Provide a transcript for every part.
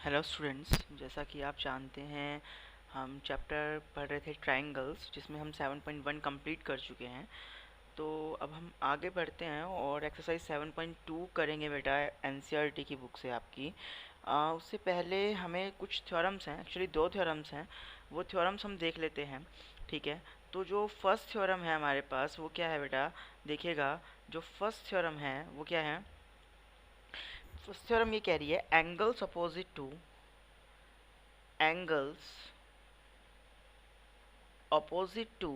Hello students, जैसा कि आप जानते हैं हम चैप्टर पढ़ रहे थे ट्रायंगल्स, जिसमें हम 7.1 कंप्लीट कर चुके हैं। तो अब हम आगे बढ़ते हैं और एक्सरसाइज 7.2 करेंगे बेटा, एनसीईआरटी की बुक से आपकी। उससे पहले हमें कुछ थ्योरम्स हैं, एक्चुअली दो थ्योरम्स हैं, वो थ्योरम्स हम देख लेते हैं। ठीक है, तो जो फर्स्ट थ्योरम है हमारे पास वो क्या है बेटा, देखिएगा। जो फर्स्ट थ्योरम है वो क्या है, फर्स्ट थ्योरम ये कह रही है angles opposite to angles opposite to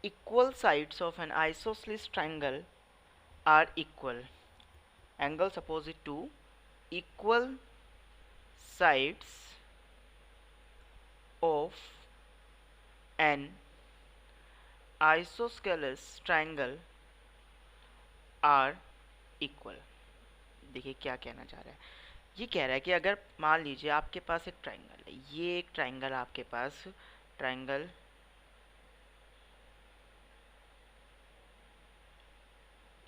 equal sides of an isosceles triangle are equal. Angles opposite to equal sides of an isosceles triangle are equal. देखिए क्या कहना चाह रहा है, ये कह रहा है कि अगर मान लीजिए आपके पास एक ट्राइंगल है, ये एक ट्राइंगल आपके पास, ट्राइंगल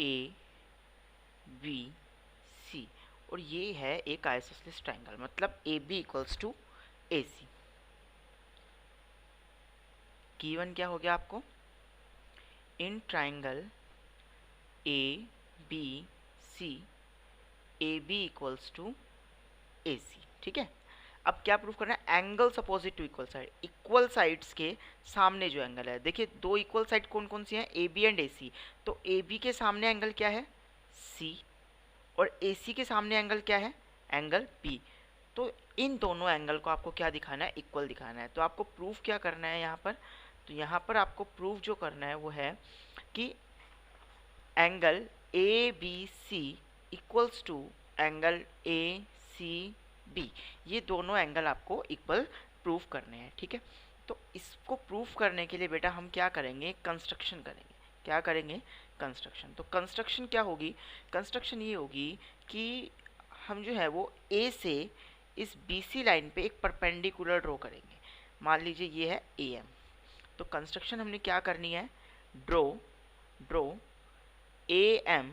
ए बी सी, और ये है एक आइसोसेलेस ट्राइंगल, मतलब A B equals to A C. Given क्या हो गया आपको, in triangle A B C A B equals to A C. ठीक है, अब क्या प्रूफ करना है, angles opposite to equal side, equal sides के सामने जो एंगल है। देखिए दो इक्वल साइड कौन कौन सी हैं, ए बी एंड ए सी। तो ए बी के सामने एंगल क्या है, सी, और ए सी के सामने एंगल क्या है, एंगल बी। तो इन दोनों एंगल को आपको क्या दिखाना है, इक्वल दिखाना है। तो आपको प्रूफ क्या करना है यहाँ पर, तो यहाँ पर आपको प्रूफ जो करना है वो है कि angle A B C equals to angle A C B, ये दोनों एंगल आपको इक्वल प्रूफ करने हैं। ठीक है, तो इसको प्रूफ करने के लिए बेटा हम क्या करेंगे, कंस्ट्रक्शन करेंगे। क्या करेंगे, कंस्ट्रक्शन। तो कंस्ट्रक्शन क्या होगी, कंस्ट्रक्शन ये होगी कि हम जो है वो ए से इस बी सी लाइन पे एक परपेंडिकुलर ड्रॉ करेंगे। मान लीजिए ये है ए एम, तो कंस्ट्रक्शन हमने क्या करनी है, draw draw A M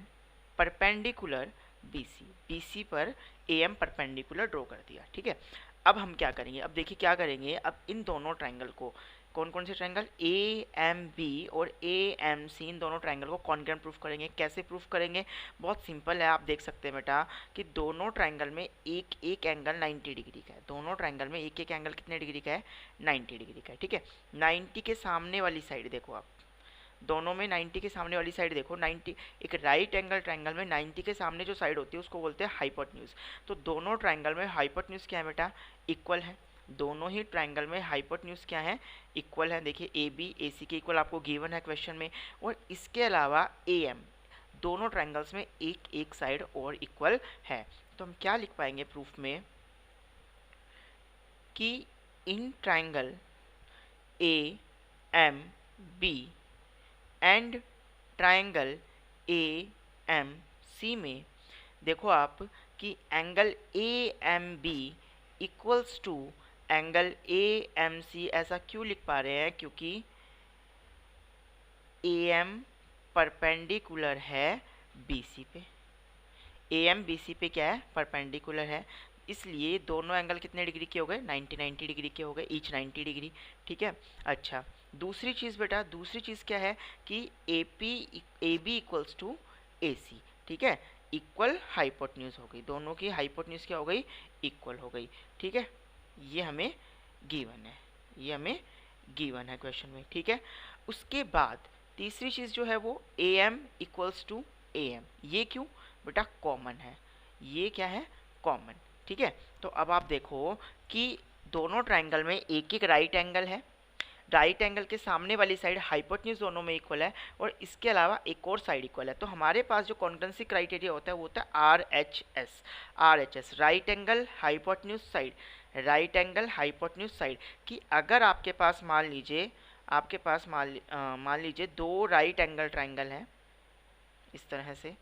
perpendicular B C, B C पर ए एम परपेंडिकुलर ड्रॉ कर दिया। ठीक है, अब हम क्या करेंगे, अब देखिए क्या करेंगे, अब इन दोनों ट्राइंगल को, कौन कौन से ट्राइंगल, ए एम बी और ए एम सी, इन दोनों ट्राइंगल को कॉन्ग्रुएंट प्रूफ करेंगे। कैसे प्रूफ करेंगे, बहुत सिंपल है, आप देख सकते हैं बेटा कि दोनों ट्राइंगल में एक एक एंगल 90 डिग्री का है। दोनों ट्राइंगल में एक एक एंगल कितने डिग्री का है, 90 डिग्री का है। ठीक है, 90 के सामने वाली साइड देखो आप, दोनों में 90 के सामने वाली साइड देखो, 90, एक राइट एंगल ट्रायंगल में 90 के सामने जो साइड होती है उसको बोलते हैं हाइपोटेन्यूज। तो दोनों ट्रायंगल में हाइपोटेन्यूज क्या है बेटा, इक्वल है। दोनों ही ट्रायंगल में हाइपोटेन्यूज क्या है, इक्वल है। देखिए ए बी ए सी के इक्वल आपको गिवन है क्वेश्चन में, और इसके अलावा ए एम, दोनों ट्रायंगल्स में एक एक साइड और इक्वल है। तो हम क्या लिख पाएंगे प्रूफ में कि in triangle A M B and triangle A M C में देखो आप कि angle A M B equals to angle A M C. ऐसा क्यों लिख पा रहे हैं, क्योंकि ए एम परपेंडिकुलर है बी सी पे, ए एम बी सी पे क्या है, परपेंडिकुलर है, इसलिए दोनों एंगल कितने डिग्री के हो गए, 90 डिग्री के हो गए, ईच 90 डिग्री। ठीक है, अच्छा दूसरी चीज़ बेटा, दूसरी चीज़ क्या है कि A B equals to A C. ठीक है, इक्वल हाइपोटेन्यूज हो गई, दोनों की हाइपोटेन्यूज क्या हो गई, इक्वल हो गई। ठीक है, ये हमें गिवन है, ये हमें गिवन है क्वेश्चन में। ठीक है, उसके बाद तीसरी चीज़ जो है वो A M equals to A M, ये क्यों बेटा, कॉमन है, ये क्या है, कॉमन। ठीक है, तो अब आप देखो कि दोनों ट्रायंगल में एक एक राइट एंगल है, राइट एंगल के सामने वाली साइड हाइपोटेन्यूज दोनों में इक्वल है, और इसके अलावा एक और साइड इक्वल है। तो हमारे पास जो कॉन्ग्रुएंसी क्राइटेरिया होता है वो होता है R H S. R H S, right angle hypotenuse side, right angle hypotenuse side. कि अगर आपके पास मान लीजिए, आपके पास मान लीजिए दो राइट एंगल ट्राइंगल हैं इस तरह से,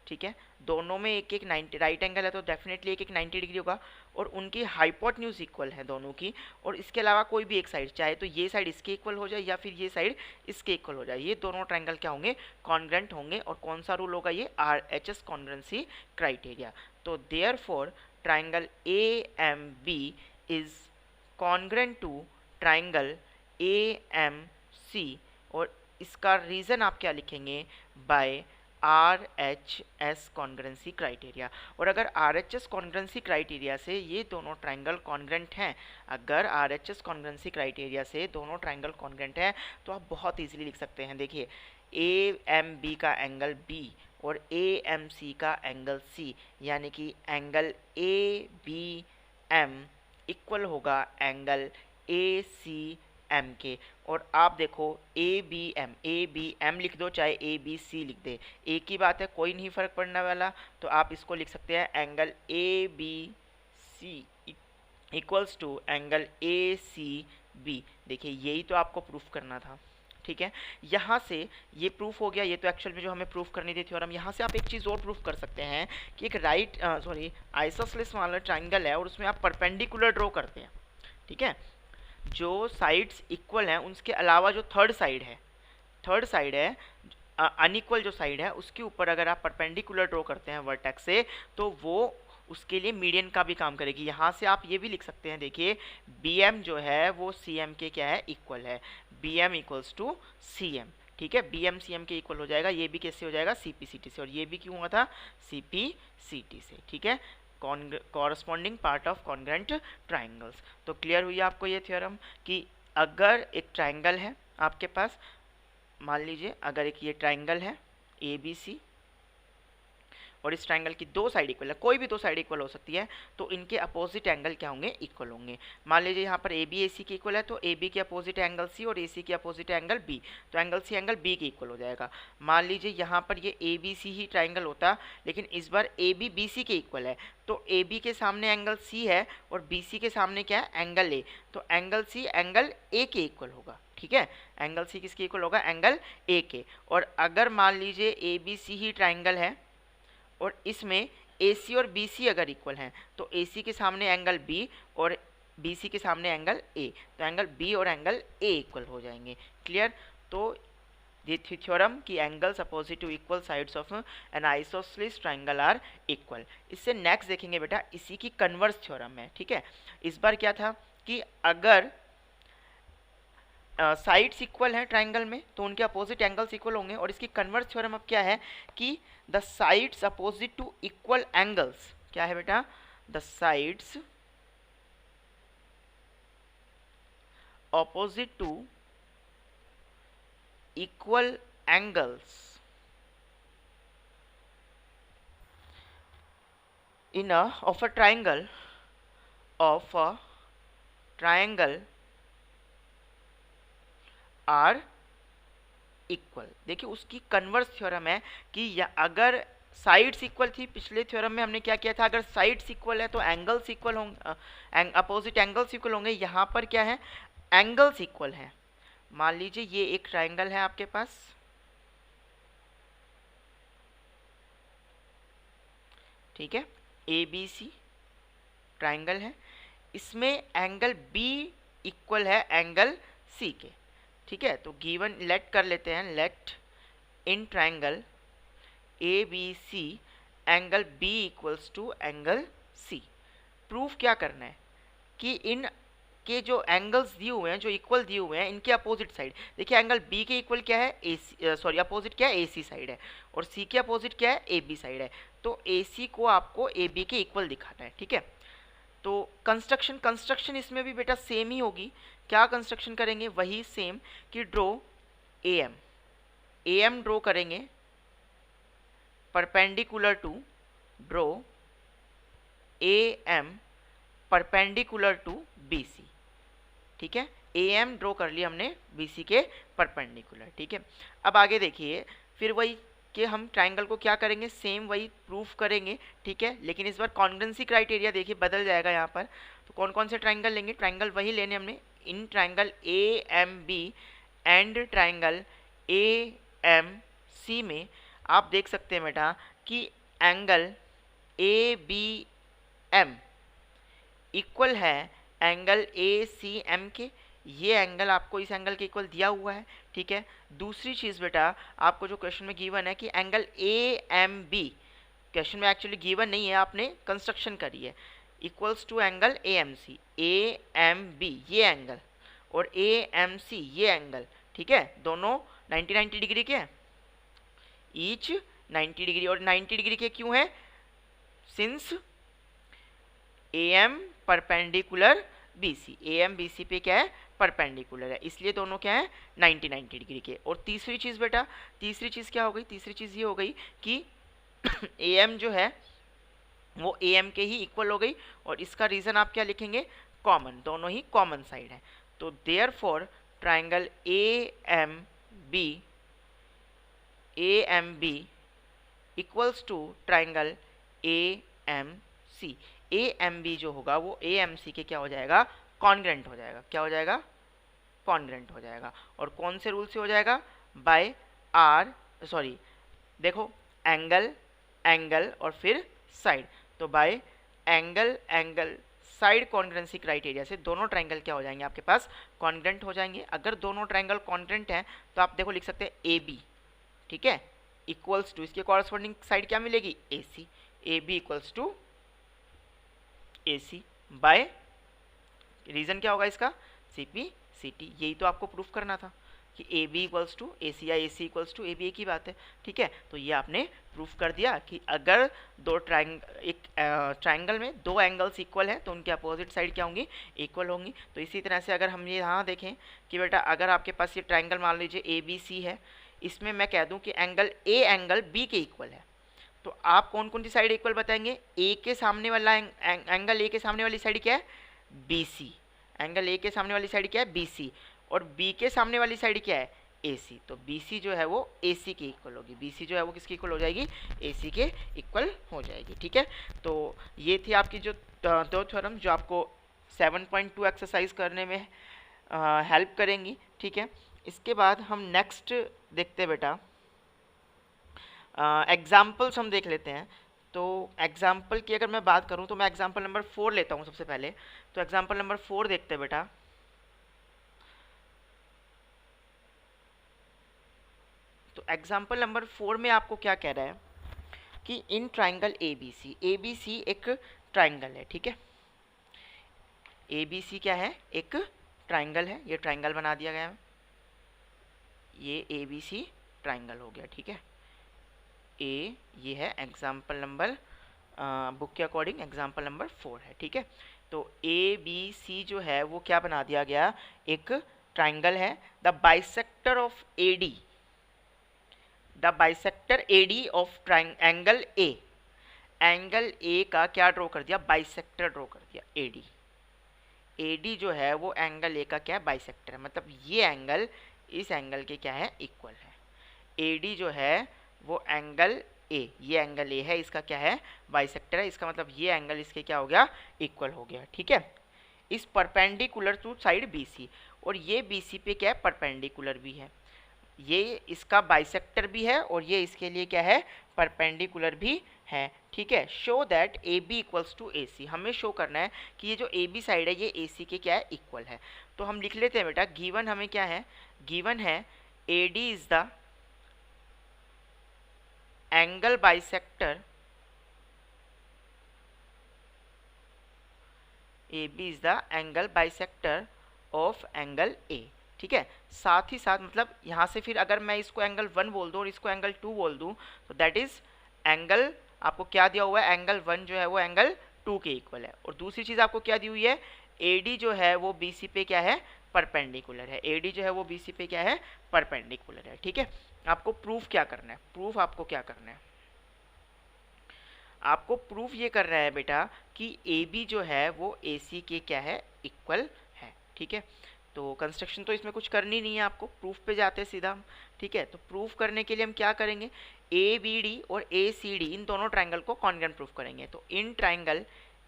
ठीक है, दोनों में एक एक 90, राइट एंगल है तो डेफिनेटली एक एक 90 डिग्री होगा, और उनकी हाइपोटेन्यूज इक्वल है दोनों की, और इसके अलावा कोई भी एक साइड, चाहे तो ये साइड इसके इक्वल हो जाए या फिर ये साइड इसके इक्वल हो जाए, ये दोनों ट्रायंगल क्या होंगे, कॉन्ग्रेंट होंगे। और कौन सा रूल होगा, ये RHS कॉन्ग्रेंसी क्राइटेरिया। तो therefore triangle AMB is congruent to triangle AMC, और इसका रीज़न आप क्या लिखेंगे, बाय RHS कॉन्ग्रेंसी क्राइटेरिया। और अगर RHS कॉन्ग्रेंसी क्राइटेरिया से ये दोनों ट्रायंगल कॉन्ग्रेंट हैं, अगर RHS कॉन्ग्रेंसी क्राइटेरिया से दोनों ट्रायंगल कॉन्ग्रेंट हैं, तो आप बहुत इजीली लिख सकते हैं। देखिए, AMB का एंगल B और AMC का एंगल C, यानी कि एंगल ABM इक्वल होगा एंगल ACM के। और आप देखो ABM लिख दो चाहे ABC लिख दे, एक ही बात है, कोई नहीं फर्क पड़ने वाला। तो आप इसको लिख सकते हैं angle ABC equals to angle ACB। देखिए, यही तो आपको प्रूफ करना था, ठीक है। यहाँ से ये प्रूफ हो गया, ये तो एक्चुअल में जो हमें प्रूफ करनी थी थ्योरम। यहाँ से आप एक चीज़ और प्रूफ कर सकते हैं कि एक आइसोसेलेस वाला ट्राइंगल है और उसमें आप परपेंडिकुलर ड्रॉ करते हैं, ठीक है। जो साइड्स इक्वल हैं उसके अलावा जो थर्ड साइड है अनइक्वल जो साइड है, उसके ऊपर अगर आप परपेंडिकुलर ड्रॉ करते हैं वर्टेक्स से, तो वो उसके लिए मीडियन का भी काम करेगी। यहाँ से आप ये भी लिख सकते हैं, देखिए BM जो है वो CM के क्या है, इक्वल है। BM इक्वल्स टू CM, ठीक है। BM CM के इक्वल हो जाएगा। ये भी कैसे हो जाएगा, CP/CT से, और ये भी क्यों हुआ था, CP/CT से, ठीक है। Corresponding part of congruent triangles. तो क्लियर हुई आपको ये थ्योरम कि अगर एक ट्राइंगल है आपके पास, मान लीजिए अगर एक ये ट्राइंगल है ABC और इस ट्राइंगल की दो साइड इक्वल है, कोई भी दो साइड इक्वल हो सकती है, तो इनके अपोजिट एंगल क्या होंगे, इक्वल होंगे। मान लीजिए यहाँ पर AB AC के इक्वल है, तो AB के अपोजिट एंगल C और AC के अपोजिट एंगल B, तो एंगल C एंगल B के इक्वल हो जाएगा। मान लीजिए यहाँ पर ये ABC ही ट्राइंगल होता, लेकिन इस बार AB BC के इक्वल है, तो AB के सामने एंगल C है और BC के सामने क्या है, एंगल A, तो एंगल C एंगल A के इक्वल होगा, ठीक है। एंगल C किसके इक्वल होगा, एंगल A के। और अगर मान लीजिए ABC ही ट्राइंगल है और इसमें AC और BC अगर इक्वल हैं, तो AC के सामने एंगल B और BC के सामने एंगल A, तो एंगल B और एंगल A इक्वल हो जाएंगे। क्लियर। तो ये थ्योरम कि angles opposite to equal sides of an isosceles triangle are equal. इससे नेक्स्ट देखेंगे बेटा, इसी की कन्वर्स थ्योरम है, ठीक है। इस बार क्या था कि अगर साइड्स इक्वल हैं ट्राइंगल में, तो उनके अपोजिट एंगल्स इक्वल होंगे। और इसकी कन्वर्स थ्योरम अब क्या है कि the sides opposite to equal angles, क्या है बेटा, the sides opposite to equal angles in a of a triangle are equal. देखिए उसकी कन्वर्स थ्योरम है कि अगर साइड्स इक्वल थी, पिछले थ्योरम में हमने क्या किया था, अगर साइड्स इक्वल है तो एंगल्स इक्वल होंगे, अपोजिट एंगल्स इक्वल होंगे। यहाँ पर क्या है, एंगल्स इक्वल है। मान लीजिए ये एक ट्राइंगल है आपके पास, ठीक है, ABC ट्राइंगल है, इसमें एंगल B इक्वल है एंगल C के, ठीक है। तो गिवन लेट कर लेते हैं, let in triangle ABC angle B equals to angle C। Proof क्या करना है कि इन के जो एंगल्स दिए हुए हैं, जो इक्वल दिए हुए हैं, इनके अपोजिट साइड, देखिए एंगल B के इक्वल क्या है, अपोजिट क्या है, AC साइड है, और C के अपोजिट क्या है, AB साइड है। तो AC को आपको AB के इक्वल दिखाना है, ठीक है। तो कंस्ट्रक्शन इसमें भी बेटा सेम ही होगी। क्या कंस्ट्रक्शन करेंगे, वही सेम कि ड्रॉ AM ड्रॉ करेंगे perpendicular to, draw AM perpendicular to BC, ठीक है। AM ड्रॉ कर लिया हमने BC के परपेंडिकुलर, ठीक है। अब आगे देखिए, फिर वही कि हम ट्राइंगल को क्या करेंगे, सेम वही प्रूफ करेंगे, ठीक है। लेकिन इस बार कॉन्ग्रेंसी क्राइटेरिया देखिए बदल जाएगा यहाँ पर। तो कौन कौन से ट्राइंगल लेंगे, ट्राइंगल वही लेने हमने, in triangle AMB and triangle AMC में आप देख सकते हैं बेटा कि angle A B M equal है एंगल ए सी एम के, ये एंगल आपको इस एंगल के इक्वल दिया हुआ है, ठीक है। दूसरी चीज़ बेटा, आपको जो क्वेश्चन में गिवन है कि angle A M B, question में एक्चुअली गिवन नहीं है, आपने कंस्ट्रक्शन करी है, equals to angle A M C, A M B ये एंगल और ए एम सी ये एंगल, ठीक है, दोनों 90 डिग्री के हैं, ईच 90 डिग्री। और 90 डिग्री के क्यों है? Since A M perpendicular B C, A M B C पे क्या है? परपेंडिकुलर है, इसलिए दोनों क्या है? 90 डिग्री के। और तीसरी चीज़ बेटा, तीसरी चीज़ क्या हो गई? तीसरी चीज़ ये हो गई कि ए एम जो है वो ए एम के ही इक्वल हो गई, और इसका रीज़न आप क्या लिखेंगे? कॉमन, दोनों ही कॉमन साइड है। तो therefore triangle A M B equals to triangle A M C. A M B जो होगा वो ए एम सी के क्या हो जाएगा? कॉन्ग्रेंट हो जाएगा। क्या हो जाएगा? कॉन्ग्रेंट हो जाएगा। और कौन से रूल से हो जाएगा? बाय आर, सॉरी देखो, एंगल एंगल और फिर साइड, तो bye angle angle side congruency criteria से दोनों ट्राइंगल क्या हो जाएंगे? आपके पास कॉन्ग्रेंट हो जाएंगे। अगर दोनों ट्राइंगल कॉन्ग्रेंट हैं तो आप देखो लिख सकते हैं ए बी, ठीक है, इक्वल्स टू, इसके कॉरस्पॉन्डिंग साइड क्या मिलेगी? A C. A B equals to A C by, reason क्या होगा इसका? C P C T. यही तो आपको प्रूफ करना था कि A B equals to A C या A C equals to A B, एक ही बात है, ठीक है। तो ये आपने प्रूफ कर दिया कि अगर एक ट्राइंगल में दो एंगल्स इक्वल हैं तो उनके अपोजिट साइड क्या होंगी? इक्वल होंगी। तो इसी तरह से अगर हम ये यहाँ देखें कि बेटा अगर आपके पास ये ट्राइंगल मान लीजिए ए बी सी है, इसमें मैं कह दूँ कि एंगल बी के इक्वल है, तो आप कौन कौन सी साइड इक्वल बताएंगे? ए के सामने वाला एंगल ए के सामने वाली साइड क्या है? B C. एंगल ए के सामने वाली साइड क्या है? B C. और बी के सामने वाली साइड क्या है? ए सी। तो बी सी जो है वो ए सी के इक्वल होगी। बी सी जो है वो किसके इक्वल हो जाएगी? ए सी के इक्वल हो जाएगी, ठीक है। तो ये थी आपकी जो दो थ्योरम जो आपको 7.2 एक्सरसाइज करने में हेल्प करेंगी, ठीक है। इसके बाद हम नेक्स्ट देखते हैं बेटा, एग्जाम्पल्स हम देख लेते हैं। तो एग्जाम्पल की अगर मैं बात करूं तो मैं एग्जाम्पल नंबर 4 लेता हूं सबसे पहले। तो एग्जाम्पल नंबर 4 देखते हैं बेटा। तो एग्जाम्पल नंबर 4 में आपको क्या कह रहा है कि इन ट्राइंगल ए बी सी एक ट्राइंगल है, ठीक है। ए बी सी क्या है? एक ट्राइंगल है, ये ट्राइंगल बना दिया गया है, ये ए बी सी ट्राइंगल हो गया, ठीक है। ए ये है एग्जाम्पल नंबर, बुक के अकॉर्डिंग एग्जाम्पल नंबर 4 है, ठीक है। तो ए बी सी जो है वो क्या बना दिया गया? एक ट्राइंगल है। The bisector of A D, the bisector A D of angle A, angle A का क्या ड्रॉ कर दिया? बाइसेक्टर ड्रॉ कर दिया ए डी। ए डी जो है वो एंगल ए का क्या है? बाइसेक्टर है, मतलब ये एंगल इस एंगल के क्या है? इक्वल है। ए डी जो है वो एंगल ए, ये एंगल ए है, इसका क्या है? बाइसेक्टर है, इसका मतलब ये एंगल इसके क्या हो गया? इक्वल हो गया, ठीक है। इस perpendicular to side B C, और ये बी सी पे क्या है? परपेंडिकुलर भी है, ये इसका बाइसेक्टर भी है और ये इसके लिए क्या है? परपेंडिकुलर भी है, ठीक है। Show that A B equals to A C, हमें शो करना है कि ये जो ए बी साइड है ये ए सी के क्या है? इक्वल है। तो हम लिख लेते हैं बेटा, गिवन हमें क्या है? गिवन है A D is the angle bisector, A B is the angle bisector of angle A, ठीक है। साथ ही साथ मतलब यहाँ से फिर अगर मैं इसको एंगल 1 बोल दूँ और इसको एंगल 2 बोल दूँ तो दैट इज एंगल, आपको क्या दिया हुआ है? एंगल 1 जो है वो एंगल 2 के इक्वल है। और दूसरी चीज़ आपको क्या दी हुई है? ए डी जो है वो बी सी पे क्या है? परपेंडिकुलर है। ए डी जो है वो बी सी पे क्या है? परपेंडिकुलर है, ठीक है। आपको प्रूफ क्या करना है? प्रूफ आपको क्या करना है? आपको प्रूफ ये करना है बेटा कि ए बी जो है वो ए सी के क्या है? इक्वल है, ठीक है। तो कंस्ट्रक्शन तो इसमें कुछ करनी नहीं है, आपको प्रूफ पे जाते हैं सीधा हम, ठीक है। तो प्रूफ करने के लिए हम क्या करेंगे? ए बी डी और ए सी डी इन दोनों ट्राइंगल को कॉन्ग्रेंट प्रूफ करेंगे। तो इन triangle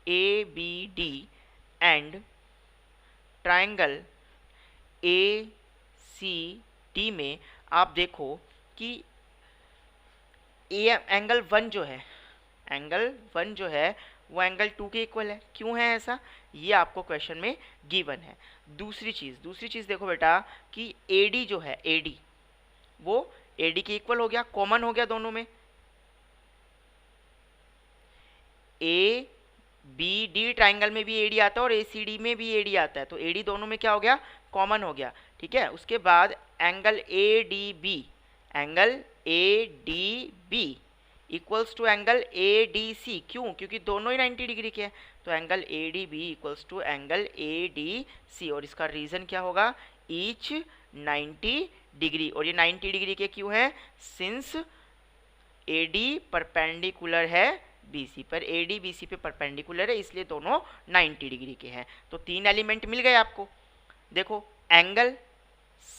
A B D and triangle A C D में आप देखो कि ए एंगल 1 जो है एंगल 1 जो है वो एंगल 2 के इक्वल है। क्यों है ऐसा, ये आपको क्वेश्चन में गिवन है। दूसरी चीज़ देखो बेटा कि AD जो है, AD वो AD के इक्वल हो गया, कॉमन हो गया दोनों में। ABD ट्राइंगल में भी AD आता है और ACD में भी AD आता है, तो AD दोनों में क्या हो गया, कॉमन हो गया, ठीक है। उसके बाद angle ADB equals to angle ADC, क्यों, क्योंकि दोनों ही 90 डिग्री के हैं, तो angle ADB equals to angle ADC, और इसका रीजन क्या होगा, ईच 90 डिग्री। और ये 90 डिग्री के क्यों है, सिंस AD परपेंडिकुलर है BC पर, AD BC पे परपेंडिकुलर है, इसलिए दोनों 90 डिग्री के हैं। तो 3 एलिमेंट मिल गए आपको। देखो एंगल,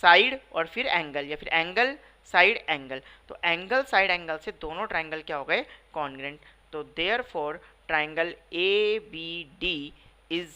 साइड और फिर एंगल, या फिर एंगल साइड एंगल, तो एंगल साइड एंगल से दोनों ट्राइंगल क्या हो गए, कॉन्ग्रेंट। तो therefore triangle ABD is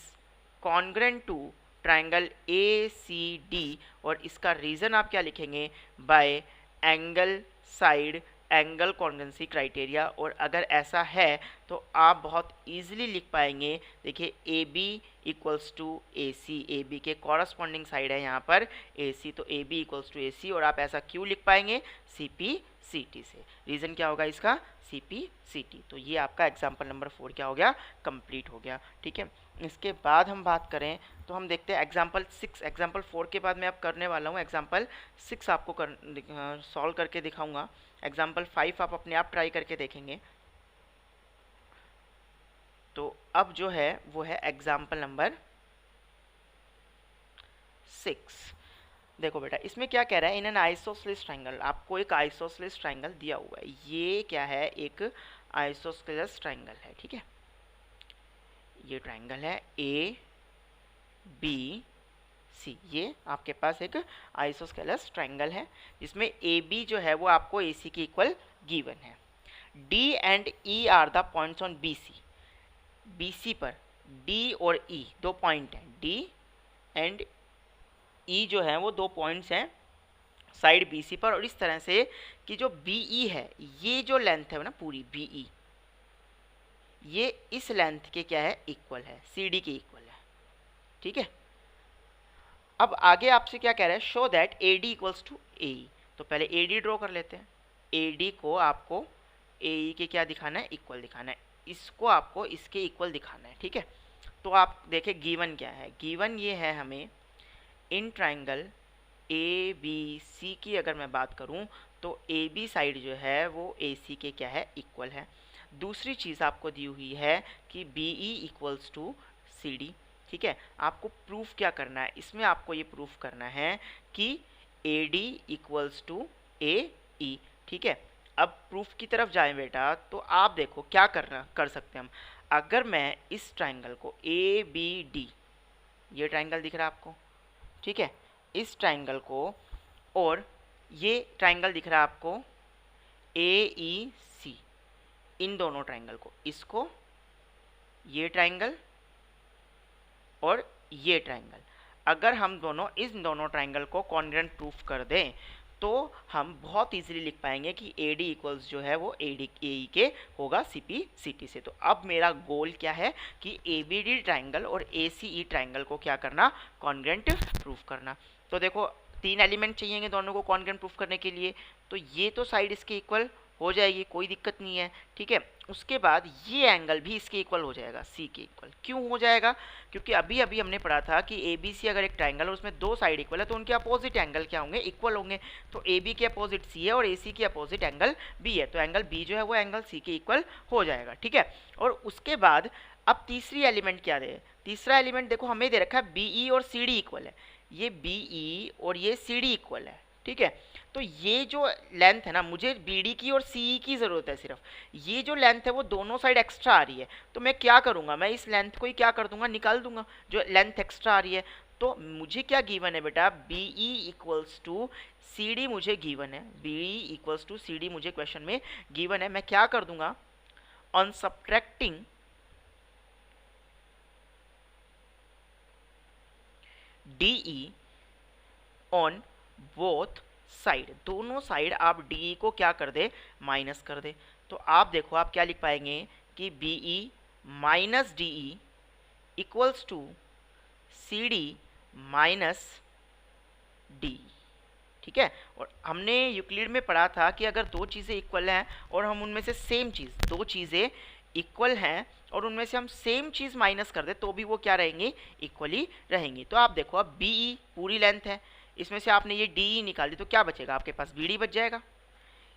congruent to triangle ACD, और इसका रीजन आप क्या लिखेंगे, by angle side angle congruence criteria. और अगर ऐसा है तो आप बहुत इजीली लिख पाएंगे, देखिए AB equals to AC, AB के कॉरस्पॉन्डिंग साइड है यहाँ पर AC, तो AB इक्वल्स टू AC, और आप ऐसा क्यों लिख पाएंगे, CP/CT से। रीज़न क्या होगा इसका, CP/CT। तो ये आपका एग्जाम्पल नंबर 4 क्या हो गया, कंप्लीट हो गया, ठीक है। इसके बाद हम बात करें तो हम देखते हैं एग्जाम्पल 6। एग्जाम्पल 4 के बाद मैं अब करने वाला हूँ एग्जाम्पल 6 आपको सॉल्व करके दिखाऊंगा। एग्जाम्पल 5 आप अपने आप ट्राई करके देखेंगे। तो अब जो है वो है एग्जाम्पल नंबर 6। देखो बेटा इसमें क्या कह रहा है, इन एन आइसोसेलेस ट्राइंगल, आपको एक आइसोसेलेस ट्राइंगल दिया हुआ है। ये क्या है, एक आइसोसेलेस ट्राइंगल है, ठीक है। ये ट्राइंगल है ABC, ये आपके पास एक आइसोस्केलस ट्राइंगल है जिसमें AB जो है वो आपको AC के इक्वल गिवन है। D and E are the points on BC पर D और E दो पॉइंट हैं, D एंड E जो है वो दो पॉइंट्स हैं साइड BC पर, और इस तरह से कि जो BE है, ये जो लेंथ है ना पूरी BE, ये इस लेंथ के क्या है, इक्वल है, CD के इक्वल है, ठीक है। अब आगे आपसे क्या कह रहा है, show that AD equals to AE। तो पहले AD ड्रॉ कर लेते हैं। AD को आपको AE के क्या दिखाना है, इक्वल दिखाना है, इसको आपको इसके इक्वल दिखाना है, ठीक है। तो आप देखें गिवन क्या है, गिवन ये है हमें इन ट्राइंगल ABC की अगर मैं बात करूं तो AB साइड जो है वो AC के क्या है, इक्वल है। दूसरी चीज़ आपको दी हुई है कि BE इक्वल्स टू CD, ठीक है। आपको प्रूफ क्या करना है, इसमें आपको ये प्रूफ करना है कि AD इक्वल्स टू AE, ठीक है। अब प्रूफ की तरफ जाएं बेटा, तो आप देखो क्या कर सकते हैं हम। अगर मैं इस ट्राइंगल को ABD, ये ट्राइंगल दिख रहा है आपको, ठीक है, इस ट्राइंगल को, और ये ट्राइंगल दिख रहा है आपको AEC, इन दोनों ट्राइंगल को, इसको, ये ट्राइंगल और ये ट्राइंगल, अगर हम इन दोनों ट्राइंगल को कॉन्ग्रुएंट प्रूफ कर दें तो हम बहुत इजीली लिख पाएंगे कि AD इक्वल्स जो है वो AE के होगा CP/CT से। तो अब मेरा गोल क्या है कि ABD ट्राइंगल और ACE ट्राइंगल को क्या करना, कॉन्ग्रुएंट प्रूफ करना। तो देखो 3 एलिमेंट चाहिए दोनों को कॉन्ग्रुएंट प्रूफ करने के लिए, तो ये तो साइड इसके इक्वल हो जाएगी, कोई दिक्कत नहीं है, ठीक है। उसके बाद ये एंगल भी इसके इक्वल हो जाएगा, C के इक्वल। क्यों हो जाएगा, क्योंकि अभी अभी हमने पढ़ा था कि ABC अगर एक ट्राइंगल है उसमें दो साइड इक्वल है तो उनके अपोजिट एंगल क्या होंगे, इक्वल होंगे। तो AB के अपोजिट C है और AC के अपोजिट एंगल B है, तो एंगल B जो है वो एंगल C के इक्वल हो जाएगा, ठीक है। और उसके बाद अब तीसरी एलिमेंट क्या दे, तीसरा एलिमेंट देखो हमें दे रखा है BE और CD इक्वल है, ये BE और ये CD इक्वल है, ठीक है। तो ये जो लेंथ है ना, मुझे BD की और CE की ज़रूरत है सिर्फ, ये जो लेंथ है वो दोनों साइड एक्स्ट्रा आ रही है, तो मैं क्या करूँगा, मैं इस लेंथ को ही क्या कर दूंगा, निकाल दूंगा, जो लेंथ एक्स्ट्रा आ रही है। तो मुझे क्या गिवन है बेटा, BE इक्वल्स टू CD मुझे गिवन है, BE इक्वल्स टू CD मुझे क्वेश्चन में गिवन है। मैं क्या कर दूंगा, on subtracting DE on both side, दोनों साइड आप डी को क्या कर दे, माइनस कर दे। तो आप देखो आप क्या लिख पाएंगे कि B E minus D E equals to C D minus D. ठीक है, और हमने यूक्लिड में पढ़ा था कि अगर दो चीज़ें इक्वल हैं और हम उनमें से सेम चीज़, दो चीज़ें इक्वल हैं और उनमें से हम सेम चीज़ माइनस कर दे तो भी वो क्या रहेंगी, इक्वली रहेंगी। तो आप देखो अब बी ई पूरी लेंथ है, इसमें से आपने ये डी ई निकाल दी तो क्या बचेगा, आपके पास बी डी बच जाएगा।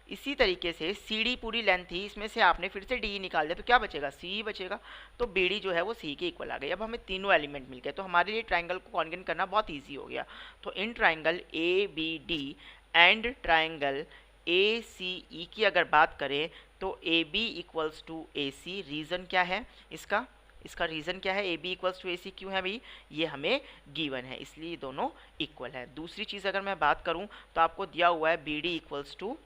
इसी तरीके से सी डी पूरी लेंथ थी, इसमें से आपने फिर से डी निकाल दिया तो क्या बचेगा, सी बचेगा। तो बी डी जो है वो सी के इक्वल आ गई। अब हमें तीनों एलिमेंट मिल गए तो हमारे लिए ट्राइंगल को कॉन्ग्रेंट करना बहुत ईजी हो गया। तो इन triangle A B D and triangle A C E की अगर बात करें तो A B equals to A C, reason क्या है इसका रीज़न क्या है, A B equals to A C क्यों है भाई, ये हमें गिवन है इसलिए दोनों इक्वल है। दूसरी चीज़ अगर मैं बात करूं तो आपको दिया हुआ है बी डी इक्वल्स टू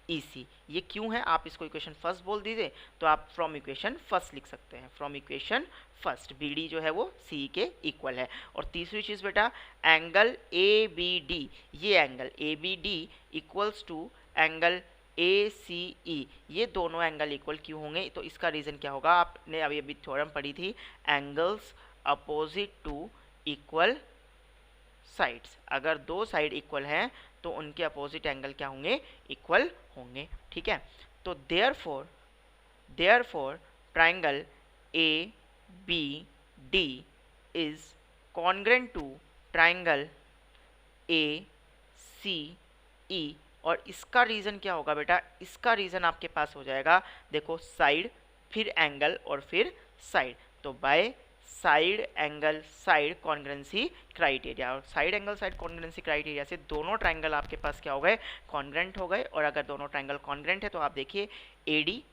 ई सी, ये क्यों है, आप इसको इक्वेशन फर्स्ट बोल दीजिए तो आप फ्रॉम इक्वेशन फर्स्ट लिख सकते हैं, from equation first B D जो है वो सी के इक्वल है। और तीसरी चीज़ बेटा एंगल ए बी डी, ये angle A B D equals to angle A C E, ये दोनों एंगल इक्वल क्यों होंगे, तो इसका रीज़न क्या होगा, आपने अभी थ्योरम पढ़ी थी angles opposite to equal sides, अगर दो साइड इक्वल हैं तो उनके अपोजिट एंगल क्या होंगे, इक्वल होंगे। ठीक है, तो therefore triangle A B D is congruent to triangle A C E. और इसका रीज़न क्या होगा बेटा, इसका रीज़न आपके पास हो जाएगा, देखो साइड फिर एंगल और फिर साइड, तो by side angle side congruency criteria. और side angle side congruency criteria से दोनों ट्राइंगल आपके पास क्या हो गए, कॉन्ग्रेंट हो गए। और अगर दोनों ट्राइंगल कॉन्ग्रेंट है तो आप देखिए ए डी